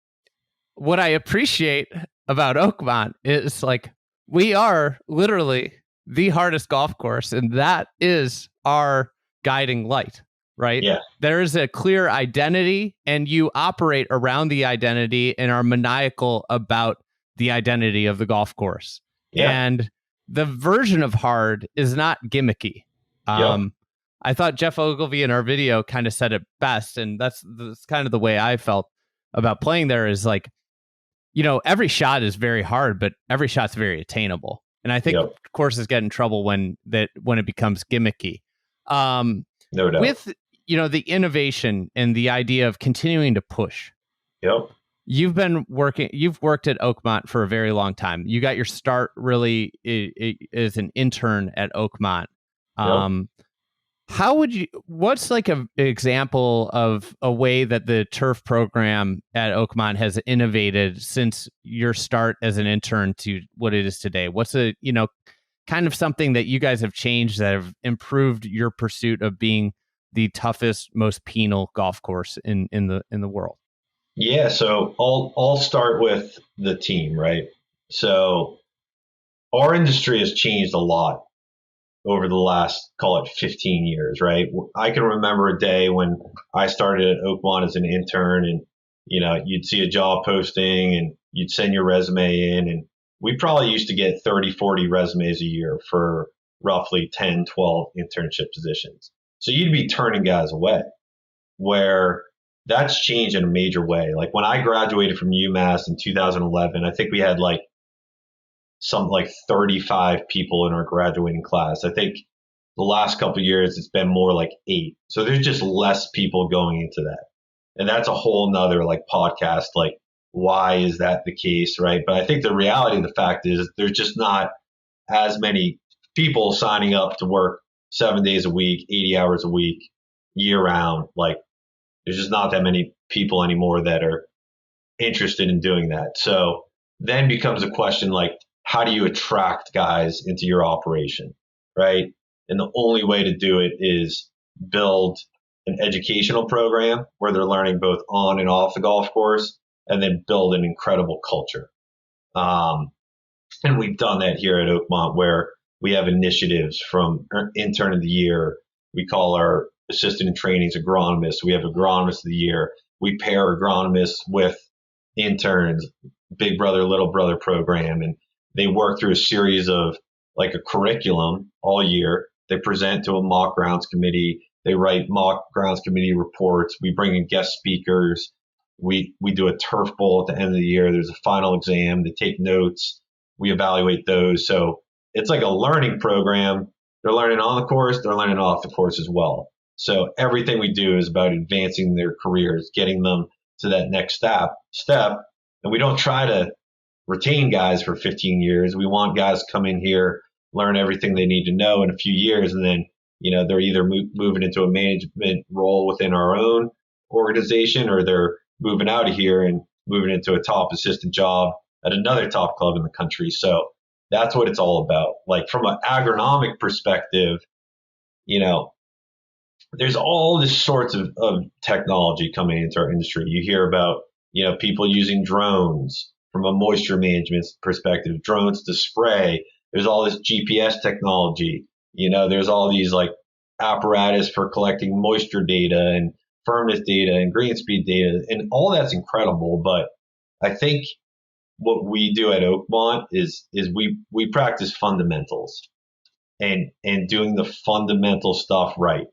I appreciate about Oakmont is like, we are literally the hardest golf course, and that is our guiding light, right? Yeah. There is a clear identity, and you operate around the identity and are maniacal about the identity of the golf course. Yeah. And the version of hard is not gimmicky. I thought Jeff Ogilvy in our video kind of said it best, and that's kind of the way I felt about playing there is like, every shot is very hard, but every shot's very attainable. And I think courses get in trouble when it becomes gimmicky. No doubt. With, the innovation and the idea of continuing to push. Yep. You've worked at Oakmont for a very long time. You got your start really as an intern at Oakmont. What's like an example of a way that the turf program at Oakmont has innovated since your start as an intern to what it is today? What's kind of something that you guys have changed that have improved your pursuit of being the toughest, most penal golf course in the world? Yeah, so I'll start with the team, right? So our industry has changed a lot over the last, call it 15 years, right? I can remember a day when I started at Oakmont as an intern, and you'd see a job posting and you'd send your resume in, and we probably used to get 30, 40 resumes a year for roughly 10, 12 internship positions. So you'd be turning guys away, where that's changed in a major way. Like when I graduated from UMass in 2011, I think we had some 35 people in our graduating class. I think the last couple of years it's been more like 8. So there's just less people going into that. And that's a whole nother podcast, why is that the case, right? But I think the reality of the fact is there's just not as many people signing up to work 7 days a week, 80 hours a week, year round. There's just not that many people anymore that are interested in doing that. So then becomes a question how do you attract guys into your operation, right? And the only way to do it is build an educational program where they're learning both on and off the golf course, and then build an incredible culture. And we've done that here at Oakmont, where we have initiatives from intern of the year. We call our assistant in trainings agronomists. We have agronomists of the year. We pair agronomists with interns, big brother, little brother program. And they work through a series of a curriculum all year. They present to a mock grounds committee. They write mock grounds committee reports. We bring in guest speakers. We do a turf bowl at the end of the year. There's a final exam. They take notes. We evaluate those. So it's like a learning program. They're learning on the course. They're learning off the course as well. So everything we do is about advancing their careers, getting them to that next step. And we don't try to retain guys for 15 years. We want guys to come in here, learn everything they need to know in a few years, and then they're either moving into a management role within our own organization, or they're moving out of here and moving into a top assistant job at another top club in the country. So that's what it's all about. From an agronomic perspective, there's all this sorts of technology coming into our industry. You hear about, people using drones from a moisture management perspective, drones to spray. There's all this GPS technology. There's all these apparatus for collecting moisture data and firmness data and green speed data, and all that's incredible. But I think what we do at Oakmont is we practice fundamentals and doing the fundamental stuff right.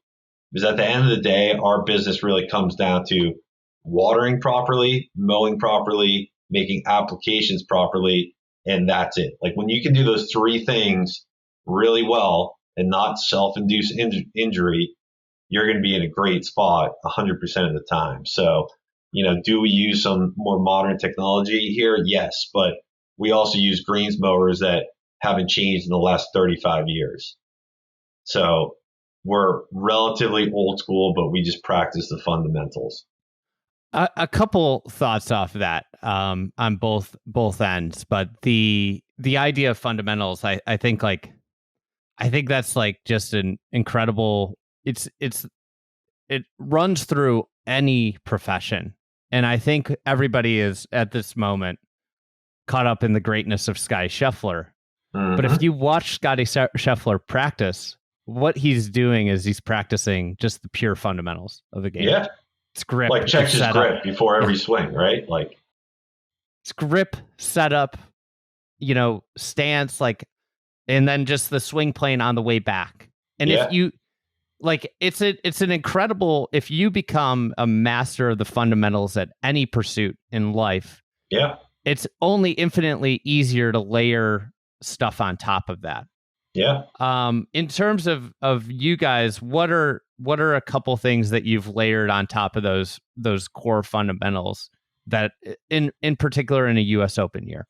Because at the end of the day, our business really comes down to watering properly, mowing properly, making applications properly, and that's it. When you can do those 3 things really well and not self-induce injury, you're going to be in a great spot 100% of the time. So, do we use some more modern technology here? Yes, but we also use greens mowers that haven't changed in the last 35 years. So we're relatively old school, but we just practice the fundamentals. A couple thoughts off of that on both ends, but the idea of fundamentals, I think that's just an incredible. It runs through any profession, and I think everybody is at this moment caught up in the greatness of Scotty Scheffler. Mm-hmm. But if you watch Scotty Scheffler practice, what he's doing is he's practicing just the pure fundamentals of the game. Yeah. It's grip. Checks his grip before every swing, right? It's grip, setup, stance, and then just the swing plane on the way back. And if you it's an incredible, if you become a master of the fundamentals at any pursuit in life, it's only infinitely easier to layer stuff on top of that. Yeah. In terms of you guys, what are a couple things that you've layered on top of those core fundamentals that in particular in a US Open year?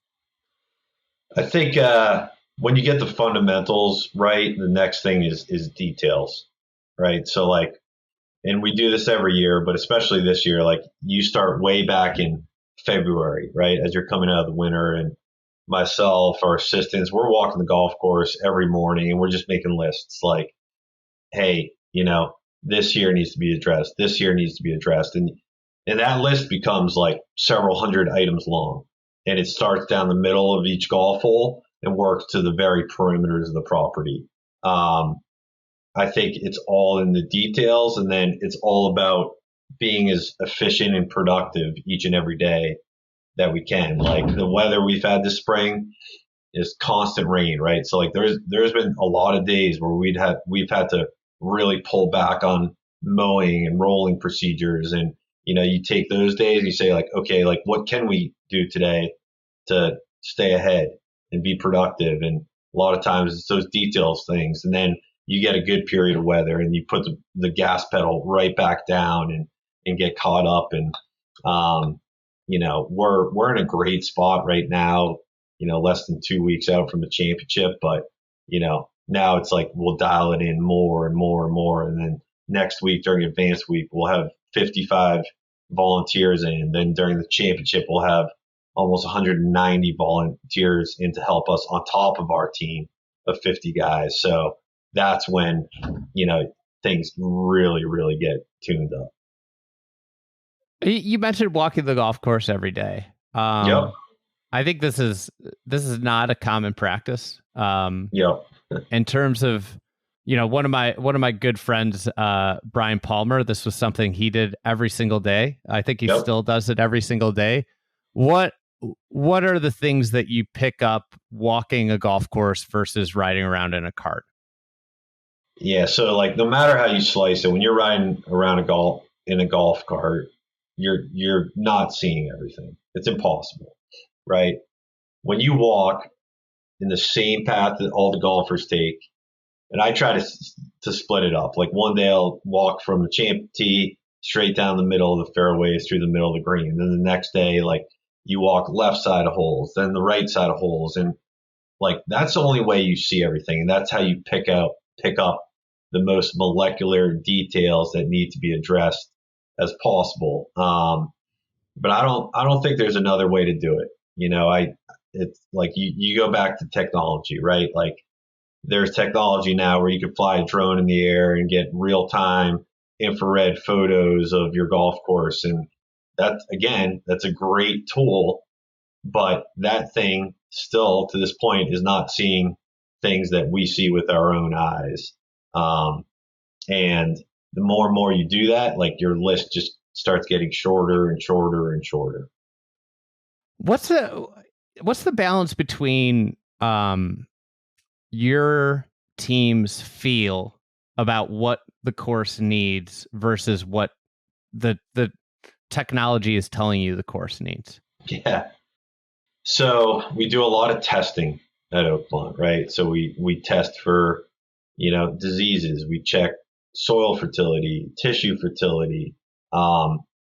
I think when you get the fundamentals right, the next thing is details, right? So and we do this every year, but especially this year, you start way back in February, right? As you're coming out of the winter, and myself, our assistants, we're walking the golf course every morning and we're just making lists hey, this here needs to be addressed. This here needs to be addressed. And And that list becomes like several hundred items long. And it starts down the middle of each golf hole and works to the very perimeters of the property. I think it's all in the details, and then it's all about being as efficient and productive each and every day that we can. Like the weather we've had this spring is constant rain, right? So like there's been a lot of days where we've had to really pull back on mowing and rolling procedures. And you take those days and you say like, okay, like what can we do today to stay ahead and be productive? And a lot of times it's those details things. And then you get a good period of weather and you put the gas pedal right back down and get caught up. And we're in a great spot right now, less than 2 weeks out from the championship, but now it's like we'll dial it in more and more and more. And then next week during advanced week, we'll have 55 volunteers in. Then during the championship, we'll have almost 190 volunteers in to help us on top of our team of 50 guys. So that's when, things really, really get tuned up. You mentioned walking the golf course every day. Yep. I think this is not a common practice. Yep. In terms of, one of my good friends, Brian Palmer, this was something he did every single day. I think he still does it every single day. What are the things that you pick up walking a golf course versus riding around in a cart? Yeah, so like no matter how you slice it, when you're riding around in a golf cart, you're not seeing everything. It's impossible, right? When you walk in the same path that all the golfers take, and I try to split it up. Like one day I'll walk from the champ tee straight down the middle of the fairways through the middle of the green. And then the next day, like you walk left side of holes, then the right side of holes, and like that's the only way you see everything, and that's how you pick up the most molecular details that need to be addressed as possible. But I don't think there's another way to do it. It's like you go back to technology, right? Like there's technology now where you can fly a drone in the air and get real time infrared photos of your golf course. And that's a great tool, but that thing still to this point is not seeing things that we see with our own eyes. And the more and more you do that, like your list just starts getting shorter and shorter and shorter. What's the balance between your team's feel about what the course needs versus what the technology is telling you the course needs? Yeah. So we do a lot of testing at Oakmont, right? So we test for, diseases. We check soil fertility, tissue fertility.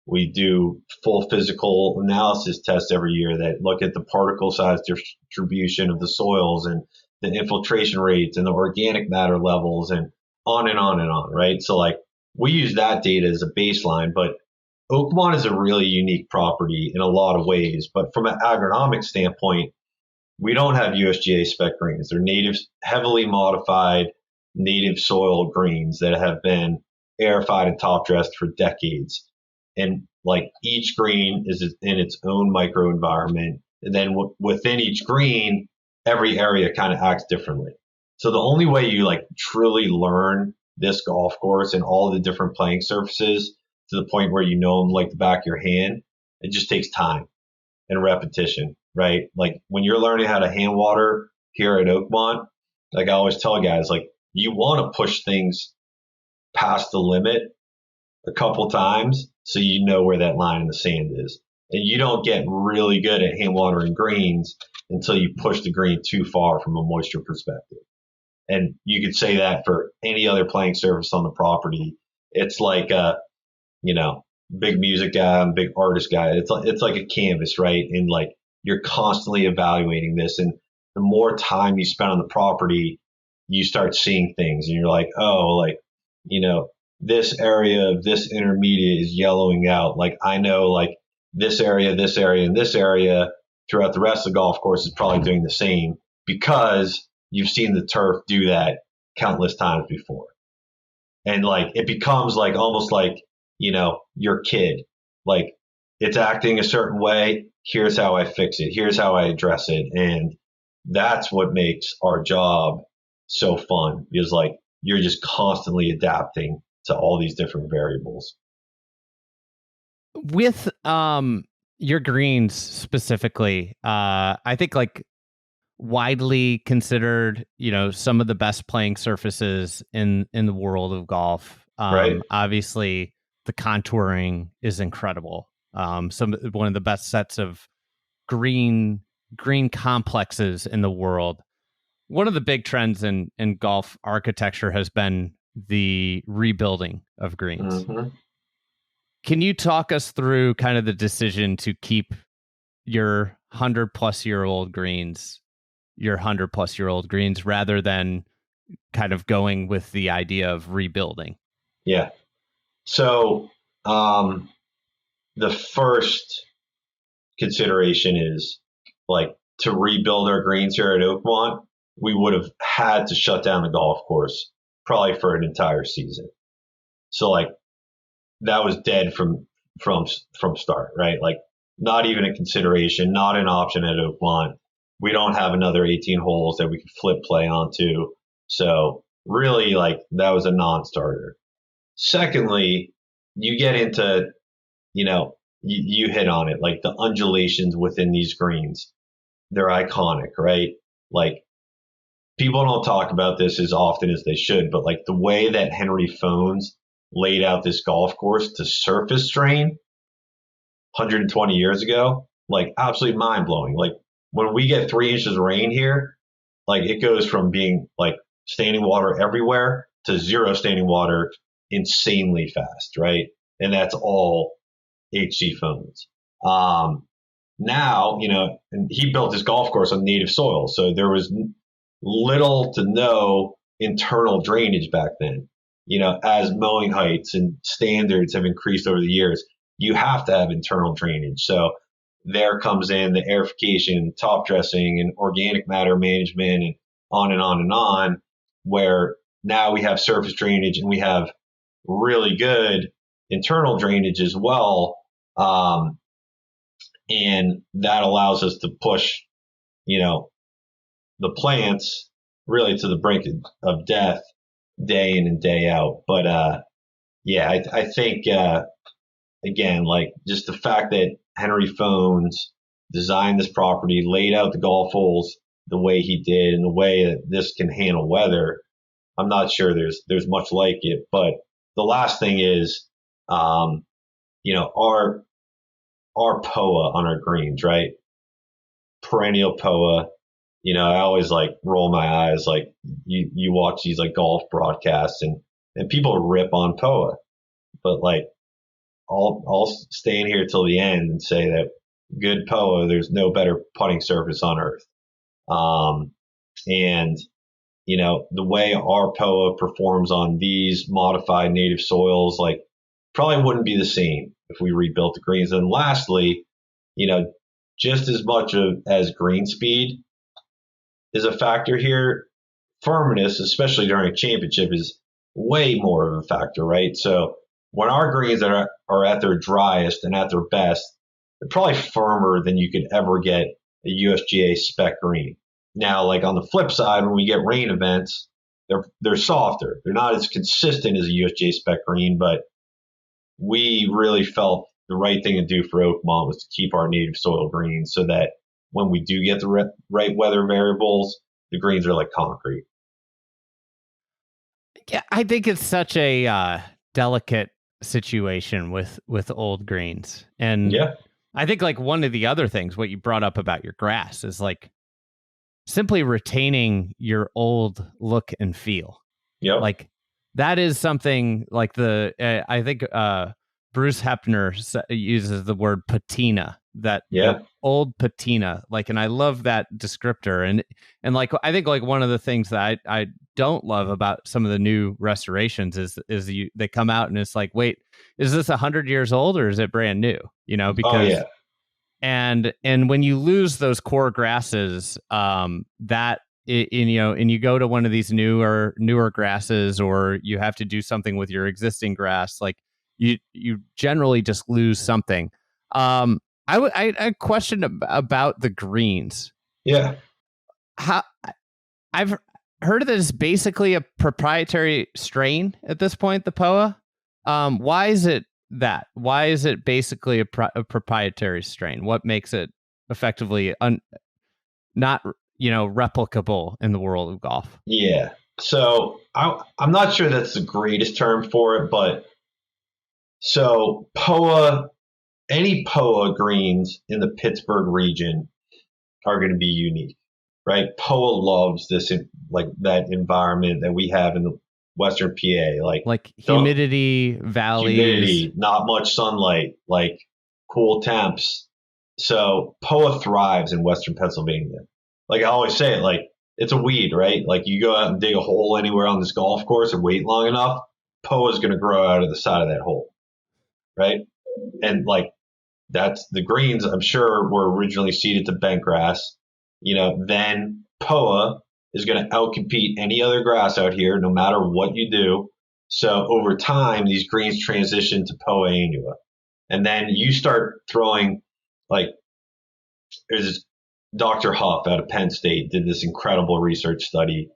We do full physical analysis tests every year that look at the particle size distribution of the soils and the infiltration rates and the organic matter levels and on and on and on, right? So like we use that data as a baseline, but Oakmont is a really unique property in a lot of ways. But from an agronomic standpoint, we don't have USGA spec greens. They're native, heavily modified native soil greens that have been aerified and top dressed for decades. And like each green is in its own microenvironment. And then within each green, every area kind of acts differently. So the only way you like truly learn this golf course and all the different playing surfaces to the point where you know them like the back of your hand, it just takes time and repetition, right? Like when you're learning how to hand water here at Oakmont, like I always tell guys, like you want to push things past the limit a couple times so you know where that line in the sand is. And you don't get really good at hand watering greens until you push the green too far from a moisture perspective. And you could say that for any other playing surface on the property. It's like a, big music guy, I'm a big artist guy. It's like a canvas, right? And like you're constantly evaluating this. And the more time you spend on the property, you start seeing things and you're like, oh, like, this area of this intermediate is yellowing out. Like I know like this area, and this area throughout the rest of the golf course is probably doing the same because you've seen the turf do that countless times before. And like it becomes like almost like, your kid. Like, it's acting a certain way. Here's how I fix it. Here's how I address it. And that's what makes our job so fun, because like you're just constantly adapting to all these different variables. With your greens specifically, I think like widely considered, some of the best playing surfaces in the world of golf. Right. Obviously, the contouring is incredible. One of the best sets of green complexes in the world. One of the big trends in golf architecture has been the rebuilding of greens. Mm-hmm. Can you talk us through kind of the decision to keep your 100-plus-year-old greens, rather than kind of going with the idea of rebuilding? Yeah. So the first consideration is like to rebuild our greens here at Oakmont, we would have had to shut down the golf course probably for an entire season. So like that was dead from start, right? Like not even a consideration, not an option at Oakmont. We don't have another 18 holes that we could flip play onto. So really like that was a non-starter. Secondly, you get into, you hit on it, like the undulations within these greens. They're iconic, right? Like people don't talk about this as often as they should, but like the way that Henry Fones laid out this golf course to surface strain 120 years ago, like absolutely mind blowing. Like when we get 3 inches of rain here, like it goes from being like standing water everywhere to zero standing water insanely fast, right? And that's all HC Fones. Now, and he built his golf course on native soil. So there was little to no internal drainage back then. As mowing heights and standards have increased over the years, you have to have internal drainage. So there comes in the aerification, top dressing, and organic matter management, and on and on and on, where now we have surface drainage and we have really good internal drainage as well. And that allows us to push, the plants really to the brink of death day in and day out. But I think again, like just the fact that Henry Fones designed this property, laid out the golf holes the way he did, and the way that this can handle weather, I'm not sure there's much like it. But the last thing is, our POA on our greens, right? Perennial POA. I always like roll my eyes, like you watch these like golf broadcasts and people rip on POA, but like I'll stay in here till the end and say that good POA, there's no better putting surface on earth. And the way our POA performs on these modified native soils, like probably wouldn't be the same if we rebuilt the greens. And lastly, just as much as green speed is a factor here, firmness, especially during a championship, is way more of a factor, right? So when our greens are at their driest and at their best, they're probably firmer than you could ever get a USGA spec green. Now, like on the flip side, when we get rain events, they're softer. They're not as consistent as a USGA spec green, but we really felt the right thing to do for Oakmont was to keep our native soil greens so that when we do get the right weather variables, the greens are like concrete. Yeah, I think it's such a delicate situation with old greens. And yeah, I think like one of the other things, what you brought up about your grass is like simply retaining your old look and feel. Yeah, like that is something like I think Bruce Hepner uses the word patina, that the old patina, like, and I love that descriptor. And like, I think like one of the things that I don't love about some of the new restorations is they come out and it's like, wait, is this 100 years old or is it brand new? Because and when you lose those core grasses, and you go to one of these newer grasses, or you have to do something with your existing grass, like you generally just lose something. I questioned about the greens. Yeah. How I've heard that it's basically a proprietary strain at this point, the POA. Why is it that? Why is it basically a proprietary strain? What makes it effectively not replicable in the world of golf? Yeah. So I'm not sure that's the greatest term for it, but so POA, any POA greens in the Pittsburgh region are going to be unique, right? POA loves this, like that environment that we have in the Western PA, like humidity, valleys, not much sunlight, like cool temps. So POA thrives in Western Pennsylvania. Like I always say it, like it's a weed, right? Like you go out and dig a hole anywhere on this golf course and wait long enough, POA is going to grow out of the side of that hole, right? And like that's the greens, I'm sure, were originally seeded to bent grass. Then POA is going to outcompete any other grass out here, no matter what you do. So over time, these greens transition to POA annua. And then you start throwing, like, there's Dr. Huff out of Penn State did this incredible research study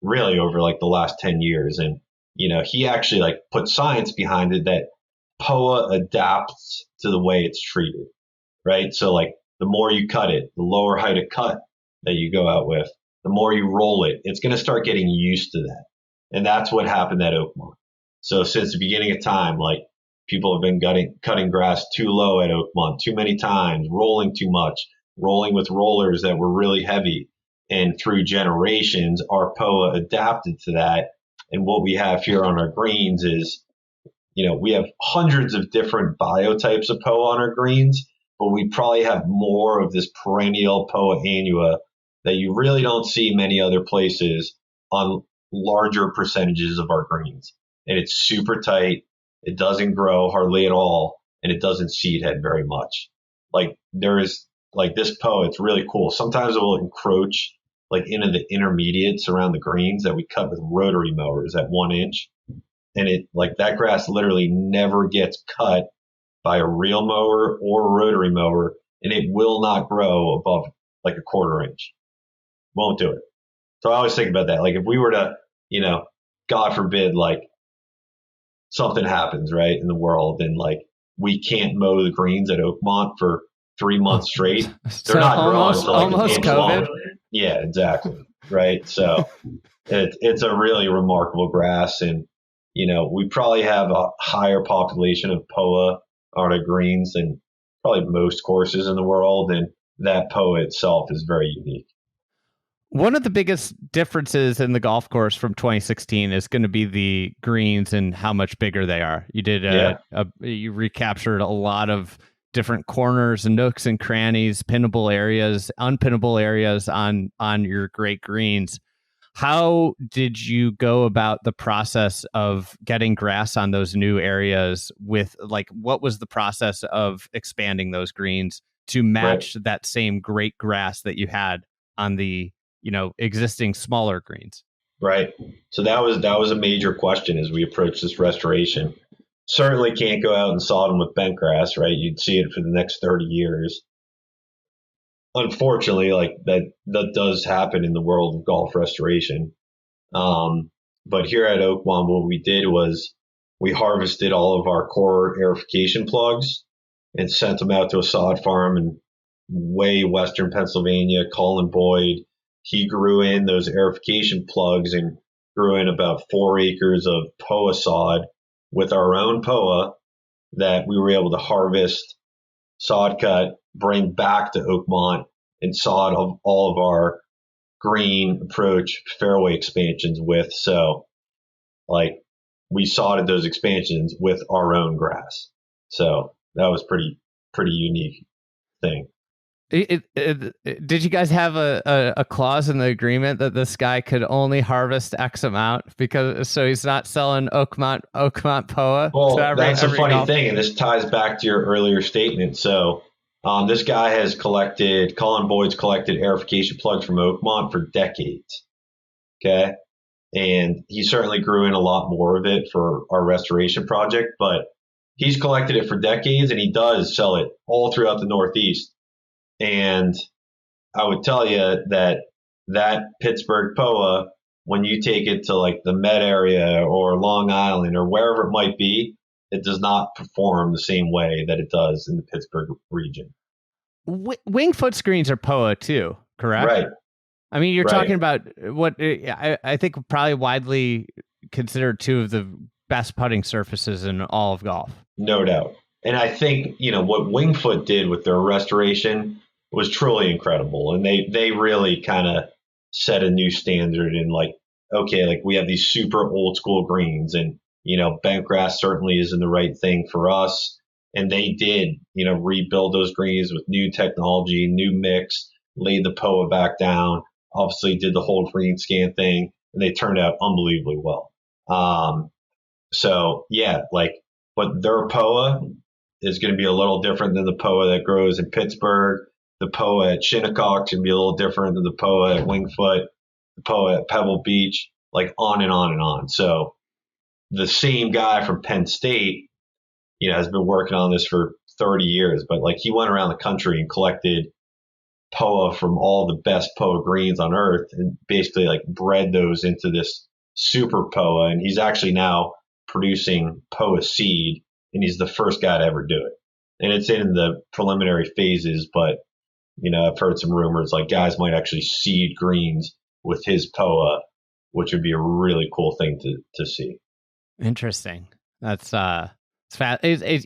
really over like the last 10 years. And, he actually like put science behind it that POA adapts to the way it's treated, right? So like the more you cut it, the lower height of cut that you go out with, the more you roll it, it's going to start getting used to that. And that's what happened at Oakmont. So since the beginning of time, like people have been cutting grass too low at Oakmont too many times, rolling too much, rolling with rollers that were really heavy. And through generations, our POA adapted to that. And what we have here on our greens is, we have hundreds of different biotypes of POA on our greens, but we probably have more of this perennial POA annua that you really don't see many other places on larger percentages of our greens. And it's super tight. It doesn't grow hardly at all. And it doesn't seed head very much. Like there is like this POA, it's really cool. Sometimes it will encroach like into the intermediates around the greens that we cut with rotary mowers at 1 inch. And it like that grass literally never gets cut by a reel mower or a rotary mower, and it will not grow above like a 1/4 inch. Won't do it. So I always think about that. Like if we were to, God forbid, like something happens, right, in the world and like we can't mow the greens at Oakmont for 3 months straight. They're not growing until like almost COVID. Long. Yeah, exactly. Right. So it's a really remarkable grass, and we probably have a higher population of POA on our greens than probably most courses in the world, and that POA itself is very unique. One of the biggest differences in the golf course from 2016 is going to be the greens and how much bigger they are. You did you recaptured a lot of different corners and nooks and crannies, pinnable areas, unpinnable areas on your great greens. How did you go about the process of getting grass on those new areas with like, what was the process of expanding those greens to match that same great grass that you had on the, existing smaller greens? Right. So that was a major question as we approach this restoration. Certainly can't go out and sod them with bent grass, right? You'd see it for the next 30 years. Unfortunately, like that does happen in the world of golf restoration. But here at Oakmont, what we did was we harvested all of our core aerification plugs and sent them out to a sod farm in way western Pennsylvania, Colin Boyd. He grew in those aerification plugs and grew in about 4 acres of POA sod with our own POA that we were able to harvest, sod cut, bring back to Oakmont, and sod of all of our green approach fairway expansions with. So like we sodded those expansions with our own grass. So that was pretty unique thing. Did you guys have a clause in the agreement that this guy could only harvest X amount so he's not selling Oakmont POA? Well, that's a funny thing, and this ties back to your earlier statement. So this guy has Colin Boyd's collected aerification plugs from Oakmont for decades. Okay. And he certainly grew in a lot more of it for our restoration project, but he's collected it for decades, and he does sell it all throughout the Northeast. And I would tell you that Pittsburgh POA, when you take it to like the Met area or Long Island or wherever it might be, it does not perform the same way that it does in the Pittsburgh region. Wing foot screens are POA too, correct? Right. I mean, you're Right. talking about what I think probably widely considered two of the best putting surfaces in all of golf. No doubt. And I think, what Wingfoot did with their restoration was truly incredible. And they really kind of set a new standard in like, okay, like we have these super old school greens, and, bent grass certainly isn't the right thing for us. And they did, rebuild those greens with new technology, new mix, laid the POA back down, obviously did the whole green scan thing, and they turned out unbelievably well. So yeah, but their POA is going to be a little different than the POA that grows in Pittsburgh. The POA at Shinnecock can be a little different than the POA at Wingfoot, the POA at Pebble Beach, like on and on and on. So the same guy from Penn State, has been working on this for 30 years, but like he went around the country and collected POA from all the best POA greens on earth and basically like bred those into this super POA. And he's actually now producing POA seed, and he's the first guy to ever do it. And it's in the preliminary phases, but I've heard some rumors like guys might actually seed greens with his POA, which would be a really cool thing to see. Interesting. That's it's fat. It's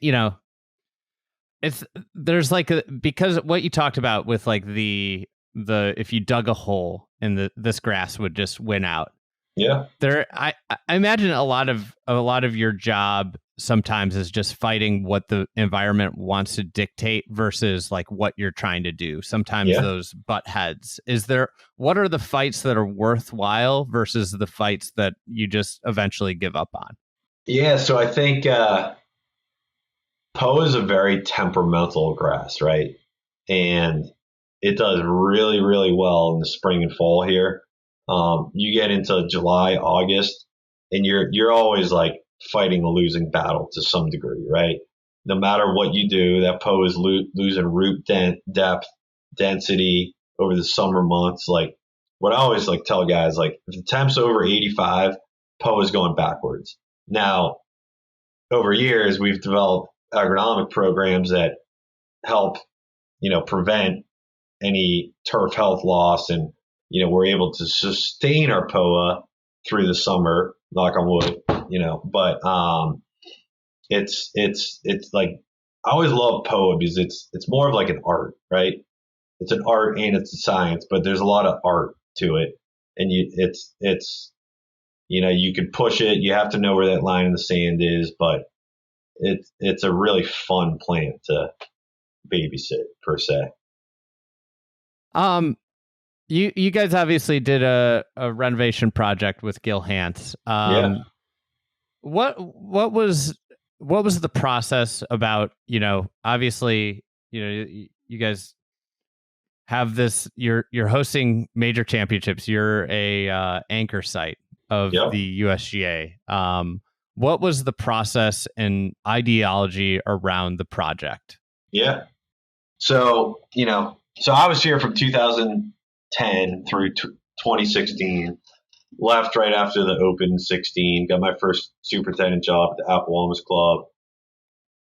there's like because what you talked about with like the if you dug a hole and this grass would just win out. Yeah. I imagine a lot of your job sometimes is just fighting what the environment wants to dictate versus like what you're trying to do. Sometimes those butt heads. What are the fights that are worthwhile versus the fights that you just eventually give up on? Yeah, so I think POA is a very temperamental grass, right? And it does really, really well in the spring and fall here. You get into July, August, and you're always like fighting a losing battle to some degree, right? No matter what you do, that POA is losing root depth, density over the summer months. Like what I always like tell guys, like if the temp's over 85, POA is going backwards. Now, over years, we've developed agronomic programs that help, prevent any turf health loss, and we're able to sustain our POA through the summer, knock on wood, but it's like I always love POA because it's more of like an art, right? It's an art and it's a science, but there's a lot of art to it, and you can push it. You have to know where that line in the sand is, but it's a really fun plant to babysit per se. You guys obviously did a renovation project with Gil Hanse. What was the process about? Obviously, you guys have this. You're hosting major championships. You're a anchor site of the USGA. What was the process and ideology around the project? Yeah. So I was here from 2010 through 2016. Left right after the Open 16. Got my first superintendent job at the Oakmont Club.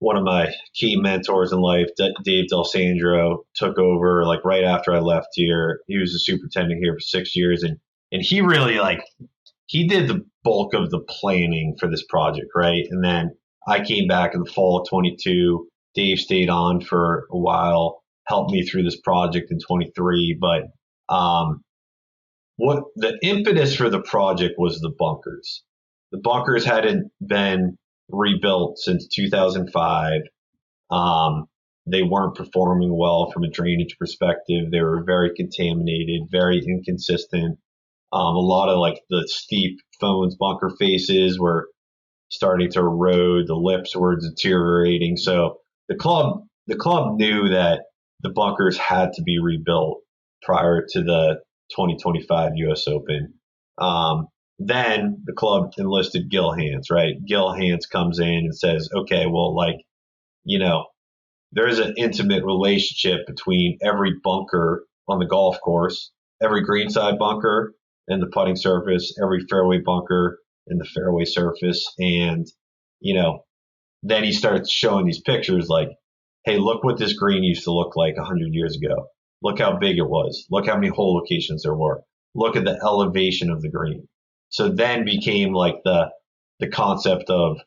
One of my key mentors in life, Dave D'Alessandro, took over like right after I left here. He was the superintendent here for 6 years, and he really he did the bulk of the planning for this project, right? And then I came back in the fall of 22. Dave stayed on for a while, helped me through this project in 23. But what the impetus for the project was the bunkers. The bunkers hadn't been rebuilt since 2005. They weren't performing well from a drainage perspective. They were very contaminated, very inconsistent. A lot of like the steep Phones bunker faces were starting to erode. The lips were deteriorating. So the club knew that the bunkers had to be rebuilt prior to the 2025 U.S. Open. then the club enlisted Gil Hanse, right? Gil Hanse comes in and says, okay, well, there's an intimate relationship between every bunker on the golf course, every greenside bunker and the putting surface, every fairway bunker and the fairway surface. And, then he starts showing these pictures like, hey, look what this green used to look like 100 years ago. Look how big it was. Look how many hole locations there were. Look at the elevation of the green. So then became like the concept of,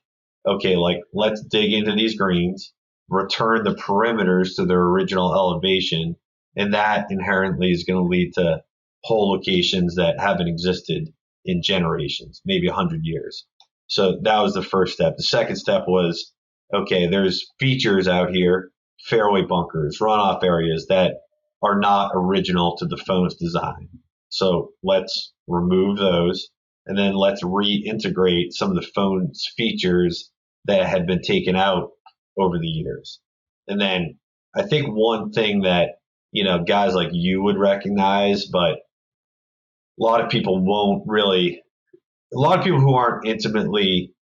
okay, like let's dig into these greens, return the perimeters to their original elevation, and that inherently is going to lead to hole locations that haven't existed in generations, maybe 100 years. So that was the first step. The second step was, okay, there's features out here, fairway bunkers, runoff areas that are not original to the phone's design. So let's remove those, and then let's reintegrate some of the phone's features that had been taken out over the years. And then I think one thing that, guys like you would recognize, but a lot of people who aren't intimately,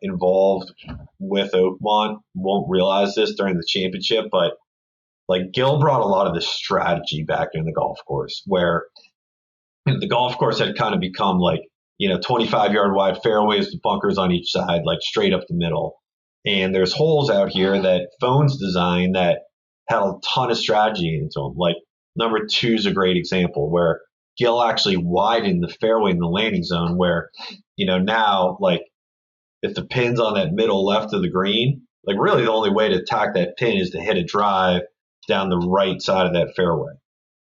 involved with Oakmont won't realize this during the championship, but like Gil brought a lot of this strategy back in the golf course where the golf course had kind of become like, 25-yard wide fairways with bunkers on each side, like straight up the middle. And there's holes out here that phones design that had a ton of strategy into them. Like number 2 is a great example where Gil actually widened the fairway in the landing zone where, now like if the pin's on that middle left of the green, like really the only way to attack that pin is to hit a drive down the right side of that fairway,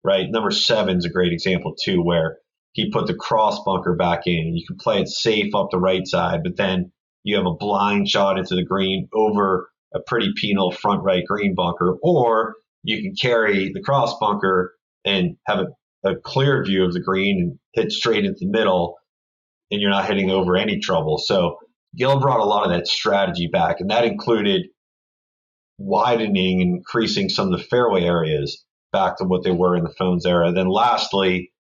right? Number 7 is a great example too, where he put the cross bunker back in. You can play it safe up the right side, but then you have a blind shot into the green over a pretty penal front right green bunker, or you can carry the cross bunker and have a clear view of the green and hit straight into the middle, and you're not hitting over any trouble. So Gil brought a lot of that strategy back, and that included widening and increasing some of the fairway areas back to what they were in the phones era. Then lastly,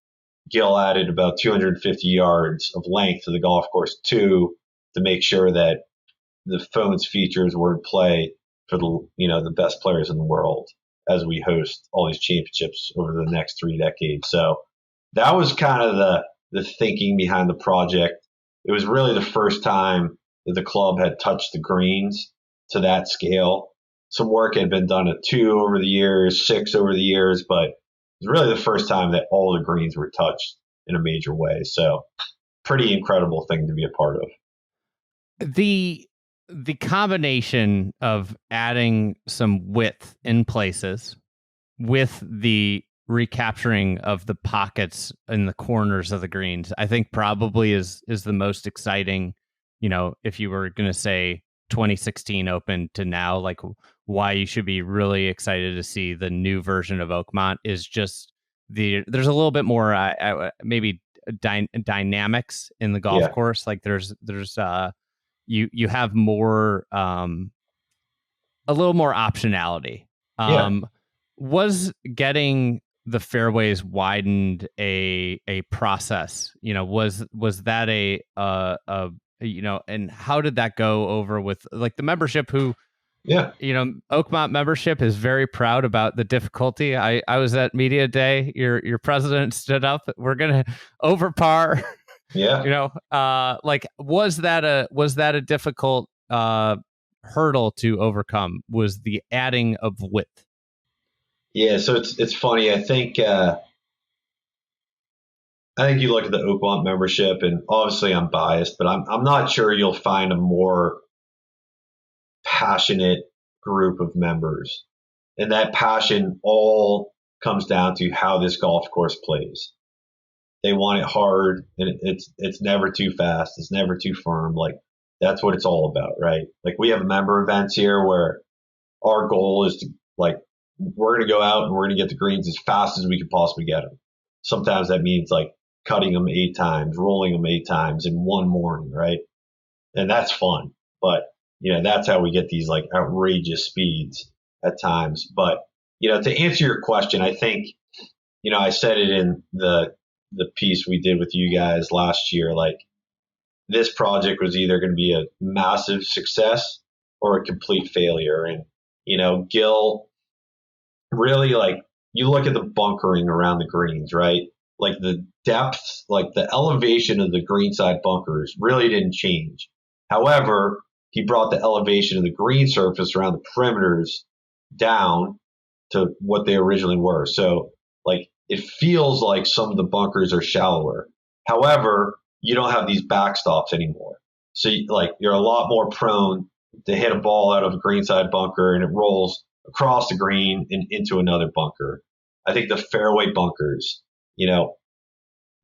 Gil added about 250 yards of length to the golf course too, to make sure that the phone's features were in play for the best players in the world as we host all these championships over the next 3 decades. So that was kind of the thinking behind the project. It was really the first time that the club had touched the greens to that scale. Some work had been done at 2 over the years, 6 over the years, but it was really the first time that all the greens were touched in a major way. So pretty incredible thing to be a part of. The combination of adding some width in places with the recapturing of the pockets in the corners of the greens, I think probably is the most exciting, if you were going to say 2016 Open to now, like why you should be really excited to see the new version of Oakmont is just there's a little bit more maybe dynamics in the golf course. Like there's you have more a little more optionality. Was getting the fairways widened a process? Was that and how did that go over with like the membership who Oakmont membership is very proud about the difficulty. I was at media day. Your president stood up. We're gonna over par. Was that a difficult hurdle to overcome? Was the adding of width? Yeah, so it's funny. I think you look at the Oakmont membership, and obviously I'm biased, but I'm not sure you'll find a more passionate group of members. And that passion all comes down to how this golf course plays. They want it hard, and it's never too fast. It's never too firm. Like that's what it's all about, right? Like we have member events here where our goal is to we're going to go out and we're going to get the greens as fast as we can possibly get them. Sometimes that means like cutting them 8 times, rolling them 8 times in one morning, right? And that's fun. But, that's how we get these like outrageous speeds at times. But, to answer your question, I think, I said it in the the piece we did with you guys last year, like this project was either going to be a massive success or a complete failure. And, Gil really, like, you look at the bunkering around the greens, right? Like the depth, like the elevation of the greenside bunkers really didn't change. However, he brought the elevation of the green surface around the perimeters down to what they originally were. So, like, it feels like some of the bunkers are shallower. However, you don't have these backstops anymore. So, you're a lot more prone to hit a ball out of a greenside bunker and it rolls across the green and into another bunker. I think the fairway bunkers,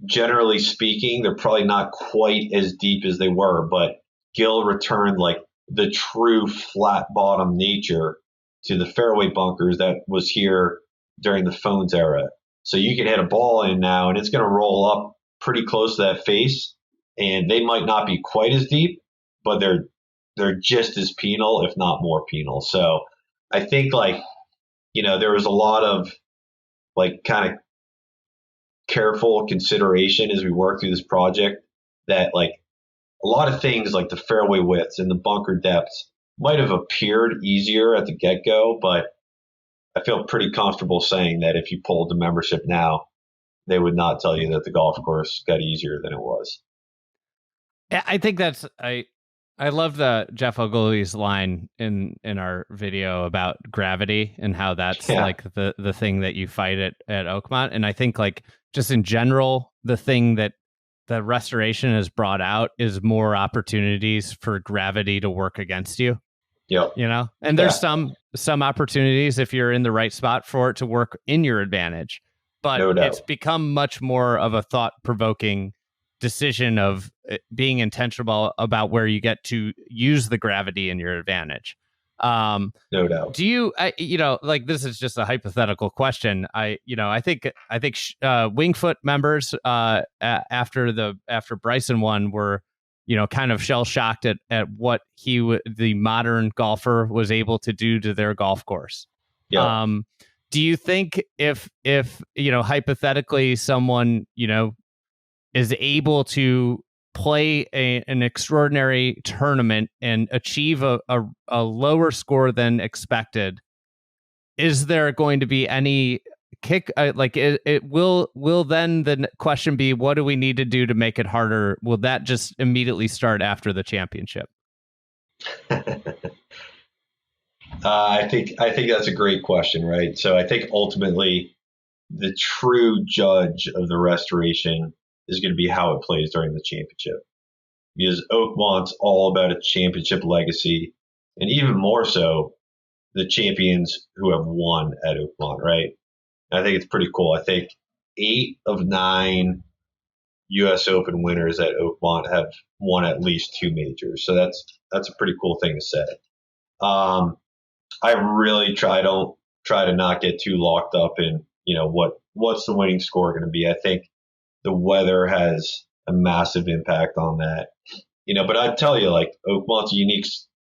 generally speaking, they're probably not quite as deep as they were, but Gil returned like the true flat bottom nature to the fairway bunkers that was here during the phones era. So you can hit a ball in now and it's going to roll up pretty close to that face, and they might not be quite as deep, but they're just as penal, if not more penal. So I think there was a lot of kind of careful consideration as we work through this project that a lot of things like the fairway widths and the bunker depths might have appeared easier at the get-go, but I feel pretty comfortable saying that if you polled the membership now, they would not tell you that the golf course got easier than it was. Yeah, I think I love the Jeff Ogilvy's line in our video about gravity and how that's like the thing that you fight at Oakmont. And I think just in general, the thing that the restoration has brought out is more opportunities for gravity to work against you. Yeah. And there's some opportunities if you're in the right spot for it to work in your advantage, but it's become much more of a thought-provoking decision of being intentional about where you get to use the gravity in your advantage. No doubt. Do you, this is just a hypothetical question. I think Wingfoot members after Bryson won were, kind of shell shocked at what the modern golfer was able to do to their golf course. Yeah. Do you think if hypothetically someone, is able to play an extraordinary tournament and achieve a lower score than expected, is there going to be any kick? Will then the question be, what do we need to do to make it harder? Will that just immediately start after the championship? I think that's a great question, right? So I think ultimately the true judge of the restoration is going to be how it plays during the championship, because Oakmont's all about a championship legacy, and even more so, the champions who have won at Oakmont, right? And I think it's pretty cool. I think 8 of 9 U.S. Open winners at Oakmont have won at least 2 majors, so that's a pretty cool thing to say. I really try to not get too locked up in what's the winning score going to be. I think the weather has a massive impact on that, but I'd tell you, Oakmont's a unique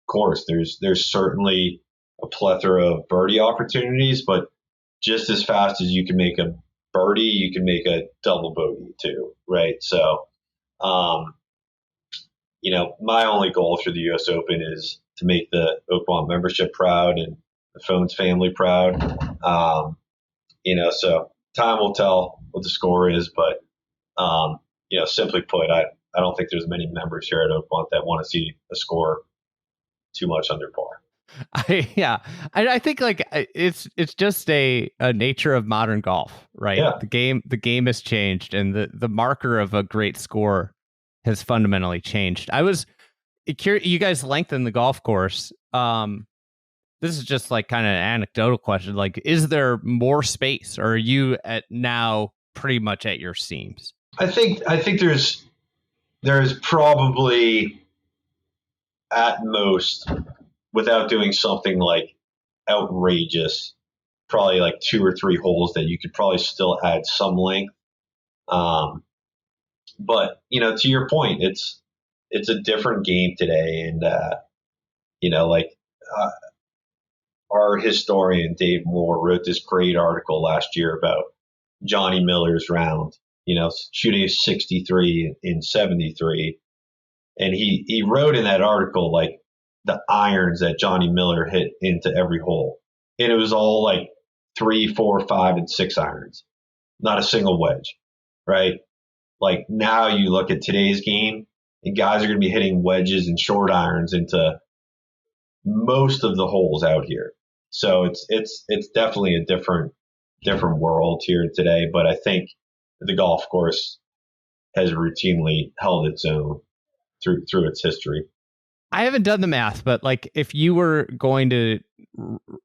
course. There's certainly a plethora of birdie opportunities, but just as fast as you can make a birdie, you can make a double bogey too, right? So, my only goal through the U.S. Open is to make the Oakmont membership proud and the Phones family proud. So time will tell what the score is, but simply put, I don't think there's many members here at Oakmont that want to see a score too much under par. I think it's just a nature of modern golf, right? Yeah. The game has changed, and the marker of a great score has fundamentally changed. I was curious, you guys lengthened the golf course. This is just kind of an anecdotal question. Is there more space, or are you at now pretty much at your seams? I think there's probably at most, without doing something outrageous, probably 2 or 3 holes that you could probably still add some length. But to your point, it's a different game today, and our historian Dave Moore wrote this great article last year about Johnny Miller's round, shooting a 63 in 73. And he wrote in that article, like, the irons that Johnny Miller hit into every hole. And it was all like 3, 4, 5, and 6 irons, not a single wedge, right? Like, now you look at today's game, and guys are going to be hitting wedges and short irons into most of the holes out here. So it's definitely a different world here today. But I think the golf course has routinely held its own through its history. I haven't done the math, but like, if you were going to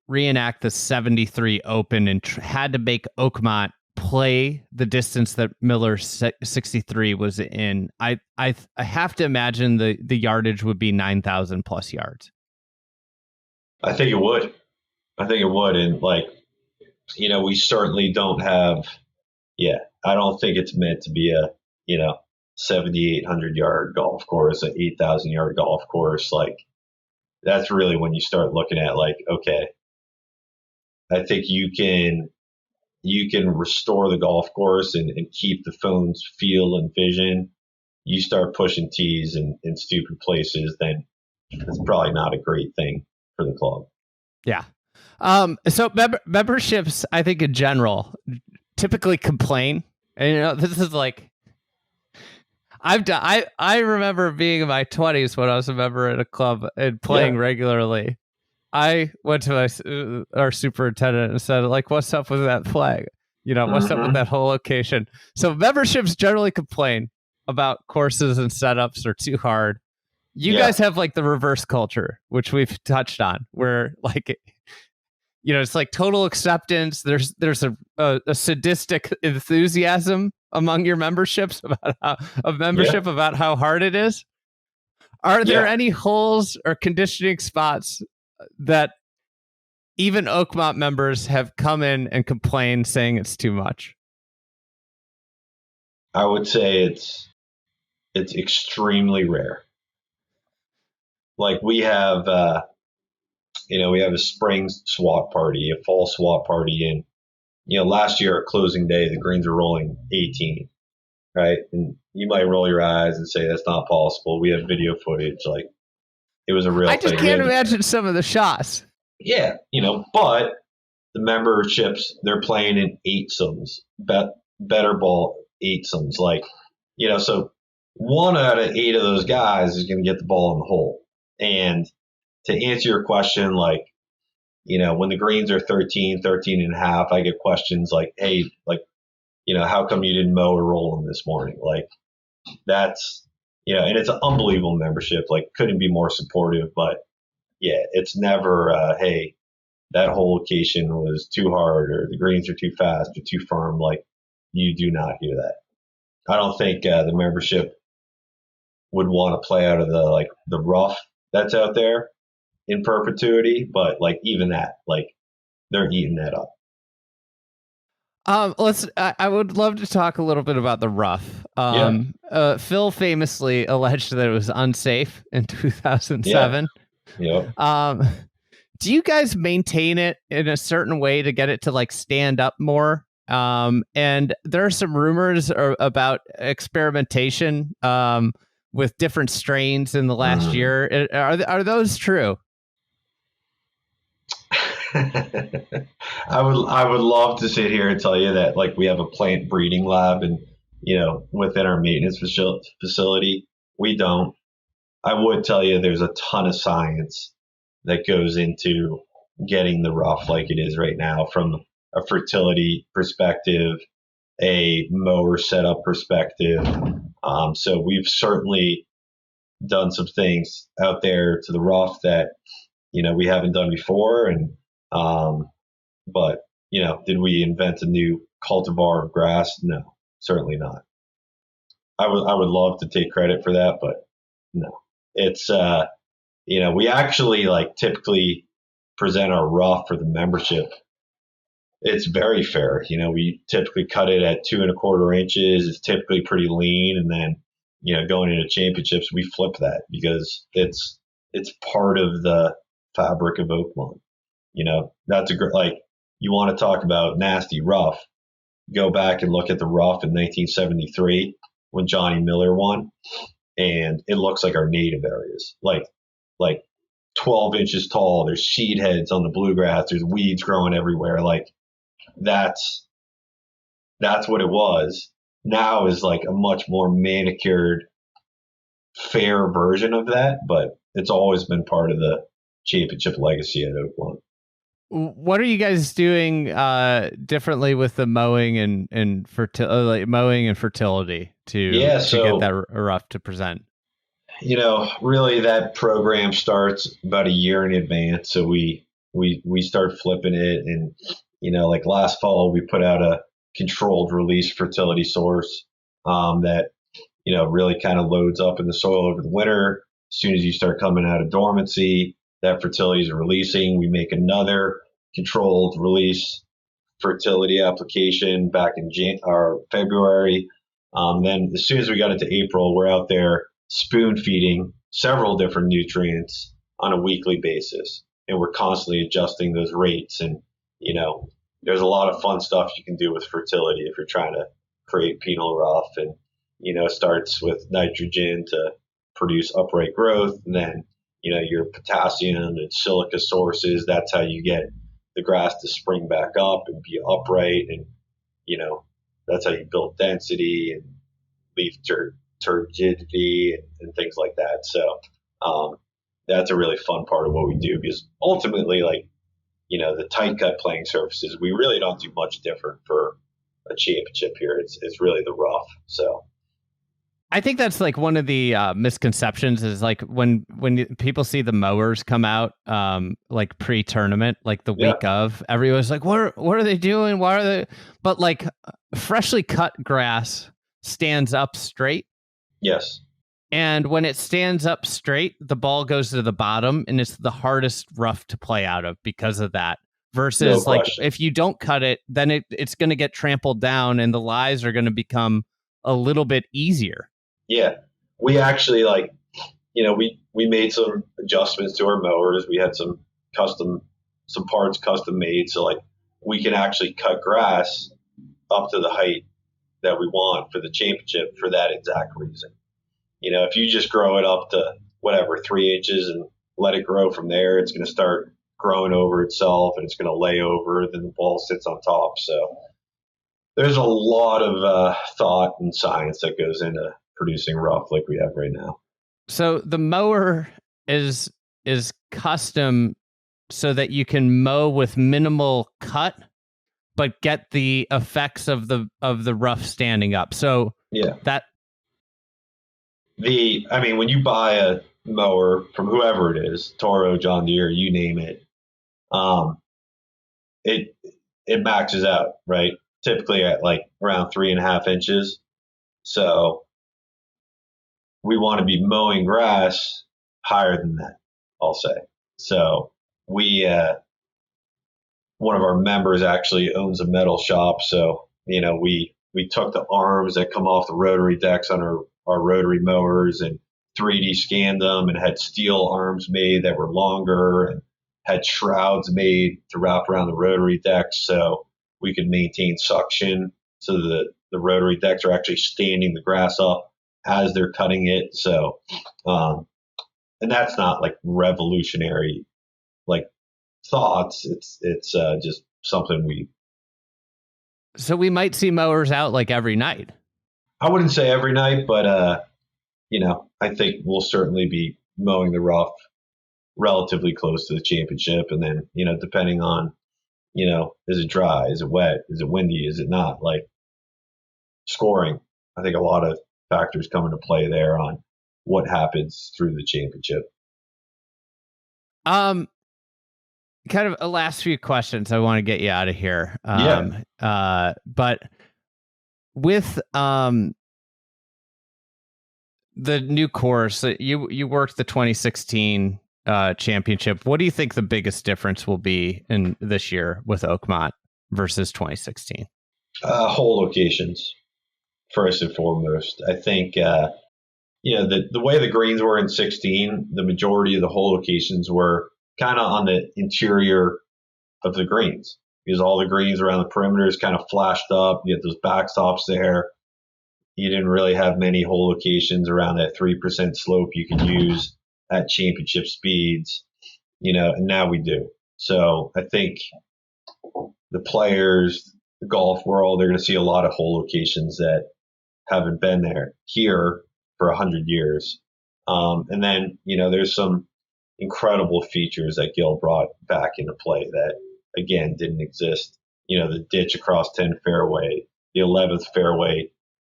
reenact the 73 Open and had to make Oakmont play the distance that Miller's 63 was in, I have to imagine the yardage would be 9,000 plus yards. I think it would. And like, we certainly don't have, I don't think it's meant to be a, 7,800 yard golf course, an 8,000 yard golf course. Like, that's really when you start looking at, like, okay, I think you can restore the golf course and keep the phone's feel and vision. You start pushing tees in stupid places, then it's probably not a great thing for the club. Yeah. So memberships, I think in general, typically complain. And this is like, I remember being in my 20s when I was a member at a club and playing regularly. I went to our superintendent and said, like, what's up with that flag? What's up with that whole location? So memberships generally complain about courses and setups are too hard. You guys have like the reverse culture, which we've touched on, where like, it's like total acceptance. There's a sadistic enthusiasm among your memberships about how hard it is. Are there any holes or conditioning spots that even Oakmont members have come in and complained, saying it's too much? I would say it's extremely rare. Like, we have we have a spring swap party, a fall swap party, and last year at closing day the greens were rolling 18, right? And you might roll your eyes and say that's not possible. We have video footage. Like, it was a real thing. I just can't imagine some of the shots. Yeah, but the memberships, they're playing in eightsomes, better ball eightsomes. Like, so 1 out of 8 of those guys is going to get the ball in the hole. And to answer your question, like, when the greens are 13 and a half, I get questions like, hey, like, how come you didn't mow or roll them this morning? Like, that's, and it's an unbelievable membership. Like, couldn't be more supportive. But yeah, it's never, hey, that whole location was too hard, or the greens are too fast or too firm. Like, you do not hear that. I don't think the membership would want to play out of the rough that's out there in perpetuity, but like, even that, like, they're eating that up. I would love to talk a little bit about the rough. Phil famously alleged that it was unsafe in 2007. Do you guys maintain it in a certain way to get it to like stand up more? And there are some rumors about experimentation with different strains in the last year. Are those true? I would love to sit here and tell you that, like, we have a plant breeding lab and within our maintenance facility. We don't. I would tell you there's a ton of science that goes into getting the rough like it is right now, from a fertility perspective, a mower setup perspective. So we've certainly done some things out there to the rough that we haven't done before. And but did we invent a new cultivar of grass? No, certainly not. I would love to take credit for that, but no. It's we actually like typically present our rough for the membership. It's very fair. We typically cut it at 2 1/4 inches. It's typically pretty lean, and then going into championships, we flip that because it's part of the fabric of Oakmont. That's a great, like, you want to talk about nasty rough. go back and look at the rough in 1973 when Johnny Miller won, and it looks like our native areas, like 12 inches tall. There's seed heads on the bluegrass. There's weeds growing everywhere. Like that's what it was. Now is like a much more manicured, fair version of that, but it's always been part of the championship legacy at Oakmont. What are you guys doing differently with the mowing and fertility to get that rough to present? Really that program starts about a year in advance. So we start flipping it, and like last fall we put out a controlled release fertility source that really kind of loads up in the soil over the winter. As soon as you start coming out of dormancy, that fertility is releasing. We make another controlled release fertility application back in February. Then as soon as we got into April, we're out there spoon feeding several different nutrients on a weekly basis, and we're constantly adjusting those rates. And there's a lot of fun stuff you can do with fertility if you're trying to create penal rough, and it starts with nitrogen to produce upright growth, and then your potassium and silica sources. That's how you get the grass to spring back up and be upright, and that's how you build density and leaf turgidity and things like that. So that's a really fun part of what we do, because ultimately, the tight cut playing surfaces, we really don't do much different for a championship here. It's really the rough. So I think that's like one of the misconceptions is like when people see the mowers come out like pre-tournament, like the week of, everyone's like, what are they doing? Why are they? But like freshly cut grass stands up straight. Yes. And when it stands up straight, the ball goes to the bottom, and it's the hardest rough to play out of because of that. Versus if you don't cut it, then it's going to get trampled down, and the lies are going to become a little bit easier. Yeah, we actually we made some adjustments to our mowers. We had some parts custom made, so we can actually cut grass up to the height that we want for the championship for that exact reason. If you just grow it up to 3 inches and let it grow from there, it's going to start growing over itself, and it's going to lay over, then the ball sits on top. So there's a lot of thought and science that goes into producing rough like we have right now. So the mower is custom so that you can mow with minimal cut, but get the effects of the rough standing up. So when you buy a mower from whoever it is, Toro, John Deere, you name it, it maxes out, right? Typically at around 3.5 inches. So we want to be mowing grass higher than that, I'll say. So we, one of our members actually owns a metal shop. So, we took the arms that come off the rotary decks on our rotary mowers and 3D scanned them, and had steel arms made that were longer, and had shrouds made to wrap around the rotary decks so we could maintain suction, so that the rotary decks are actually standing the grass up as they're cutting it. So, and that's not revolutionary thoughts. It's just something So we might see mowers out every night. I wouldn't say every night, but I think we'll certainly be mowing the rough relatively close to the championship, and then depending on is it dry, is it wet, is it windy, is it not, scoring. I think a lot of factors come into play there on what happens through the championship. Kind of a last few questions. I want to get you out of here. But with the new course, you worked the 2016 championship. What do you think the biggest difference will be in this year with Oakmont versus 2016? Hole locations, first and foremost. I think the way the greens were in 16, the majority of the hole locations were kind of on the interior of the greens, because all the greens around the perimeter is kind of flashed up. You get those backstops there. You didn't really have many hole locations around that 3% slope you could use at championship speeds, and now we do. So I think the players, the golf world, they're going to see a lot of hole locations that haven't been there here for 100 years. And then, there's some incredible features that Gil brought back into play that, again, didn't exist. The ditch across 10 fairway, the 11th fairway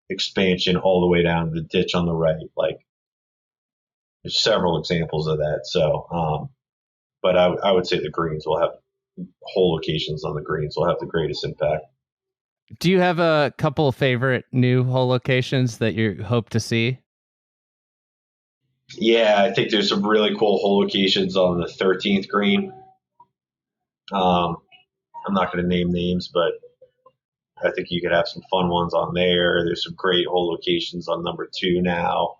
expansion all the way down to the ditch on the right. Like, there's several examples of that. So, but I would say the greens will have hole locations on the greens will have the greatest impact. Do you have a couple of favorite new hole locations that you hope to see? Yeah, I think there's some really cool hole locations on the 13th green. I'm not going to name names, but I think you could have some fun ones on there. There's some great hole locations on number 2 now.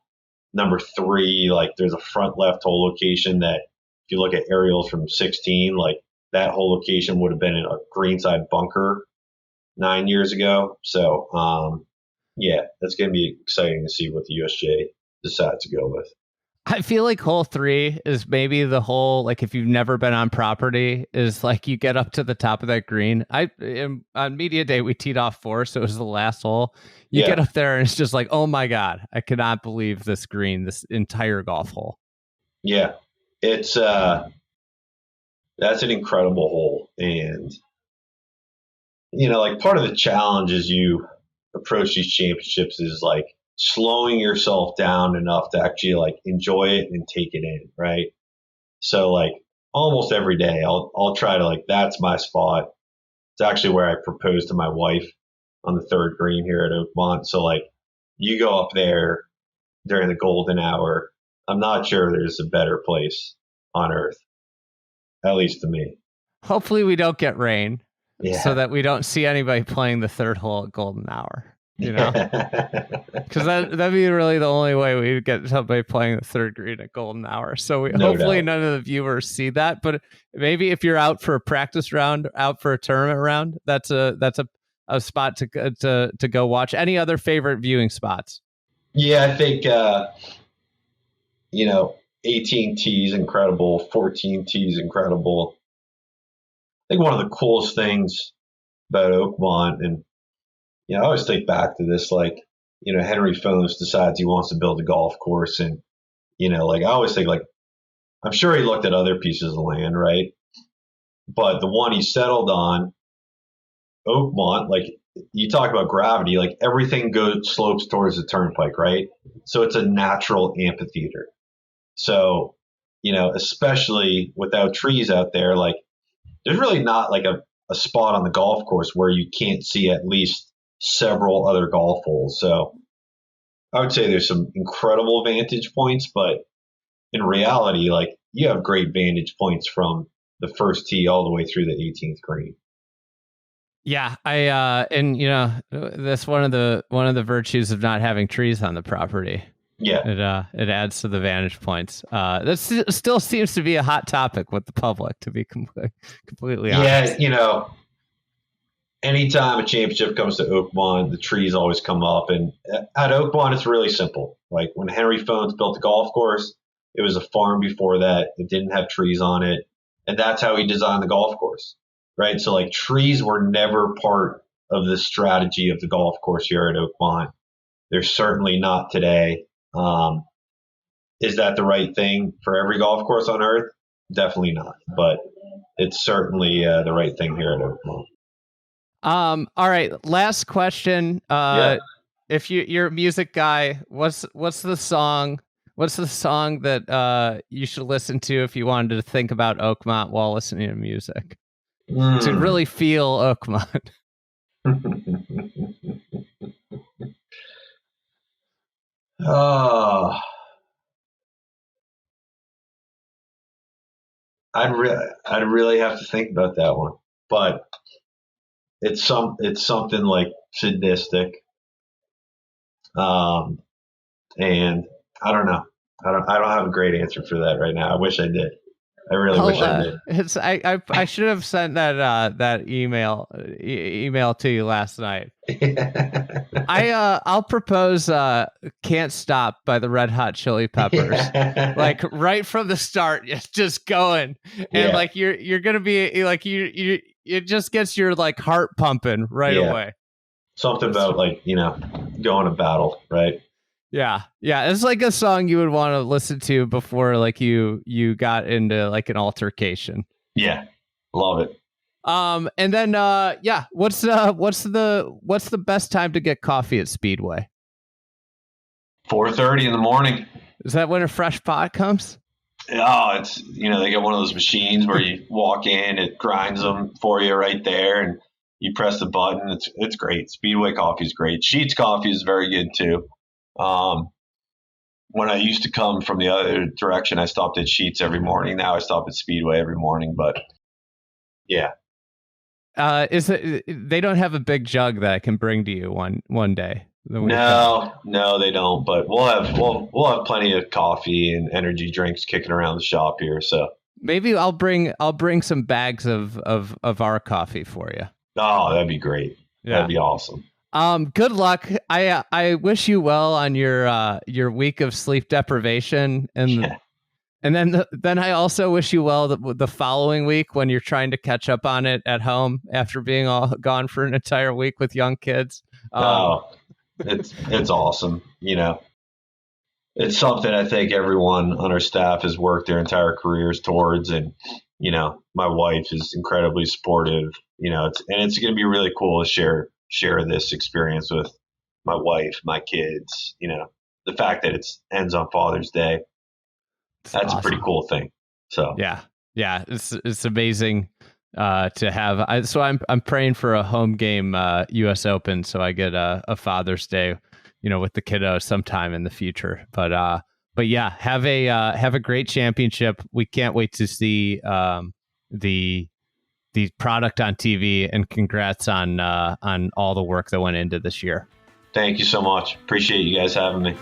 Number 3, like there's a front left hole location that if you look at aerials from 16, like that whole location would have been in a greenside bunker 9 years ago. So, yeah, that's going to be exciting to see what the USJ decides to go with. I feel like hole 3 is maybe the hole, like if you've never been on property, is like you get up to the top of that green. On media day, we teed off 4, so it was the last hole. You get up there and it's just like, oh my God, I cannot believe this green, this entire golf hole. Yeah, it's that's an incredible hole. And, like part of the challenge as you approach these championships is like slowing yourself down enough to actually like enjoy it and take it in, right? So like almost every day I'll try to like, that's my spot. It's actually where I proposed to my wife on the 3rd green here at Oakmont. So like you go up there during the golden hour, I'm not sure there's a better place on earth, at least to me. Hopefully we don't get rain, so that we don't see anybody playing the 3rd hole at golden hour. Because that'd be really the only way we would get somebody playing the 3rd green at golden hour. So hopefully none of the viewers see that. But maybe if you're out for a practice round, out for a tournament round, that's a spot to go watch. Any other favorite viewing spots? Yeah, I think 18 tees incredible, 14 tees incredible. I think one of the coolest things about Oakmont, and I always think back to this, like, Henry Phones decides he wants to build a golf course. And, like, I always think, like, I'm sure he looked at other pieces of land, right? But the one he settled on, Oakmont, like, you talk about gravity, like, everything slopes towards the turnpike, right? So it's a natural amphitheater. So, especially without trees out there, like, there's really not, like, a spot on the golf course where you can't see at least several other golf holes. So I would say there's some incredible vantage points, but in reality, like you have great vantage points from the first tee all the way through the 18th green. Yeah, and that's one of the virtues of not having trees on the property. Yeah, it adds to the vantage points. This still seems to be a hot topic with the public, to be completely honest. Yeah, anytime a championship comes to Oakmont, the trees always come up. And at Oakmont, it's really simple. Like when Henry Phones built the golf course, it was a farm before that. It didn't have trees on it. And that's how he designed the golf course, right? So like trees were never part of the strategy of the golf course here at Oakmont. They're certainly not today. Is that the right thing for every golf course on earth? Definitely not. But it's certainly the right thing here at Oakmont. All right. Last question. If you're a music guy, what's the song? What's the song that you should listen to if you wanted to think about Oakmont while listening to music? To really feel Oakmont. I'd really have to think about that one, but it's something like sadistic, and I don't know. I don't have a great answer for that right now. I wish I did. I really wish I did. I should have sent that email to you last night. I'll propose "Can't Stop" by the Red Hot Chili Peppers. Like right from the start, it's just going, and like you're gonna be like you it just gets your like heart pumping right away. Something about like going to battle, right? Yeah, it's like a song you would want to listen to before like you got into like an altercation. Yeah, love it. And then what's the best time to get coffee at Speedway? 4:30 in the morning. Is that when a fresh pot comes? Oh, it's they get one of those machines where you walk in, it grinds them for you right there, and you press the button. It's great. Speedway coffee is great. Sheetz coffee is very good too. When I used to come from the other direction, I stopped at Sheetz every morning. Now I stop at Speedway every morning, but yeah. They don't have a big jug that I can bring to you one day? No, they don't. But we'll have plenty of coffee and energy drinks kicking around the shop here. So maybe I'll bring some bags of our coffee for you. Oh, that'd be great. Yeah. That'd be awesome. Good luck. I wish you well on your week of sleep deprivation, and then I also wish you well the following week when you're trying to catch up on it at home after being all gone for an entire week with young kids. It's awesome. It's something I think everyone on our staff has worked their entire careers towards, and my wife is incredibly supportive. It's going to be really cool to share this experience with my wife, my kids. The fact that it ends on Father's Day, that's awesome. A pretty cool thing. So yeah, it's amazing to have. So I'm praying for a home game U.S. Open, so I get a Father's Day, with the kiddos sometime in the future. But yeah, have a great championship. We can't wait to see the product on TV, and congrats on all the work that went into this year. Thank you so much. Appreciate you guys having me.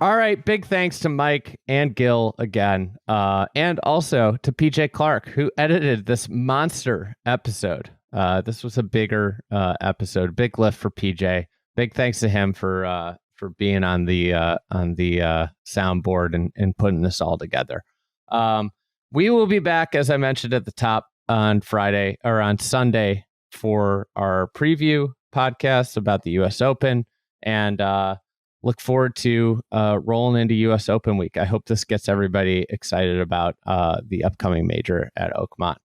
All right. Big thanks to Mike and Gil again. And also to PJ Clark, who edited this monster episode. This was a bigger episode, big lift for PJ. Big thanks to him for being on the soundboard and putting this all together. We will be back, as I mentioned at the top, on Friday or on Sunday for our preview podcast about the U.S. Open, and look forward to rolling into U.S. Open week. I hope this gets everybody excited about the upcoming major at Oakmont.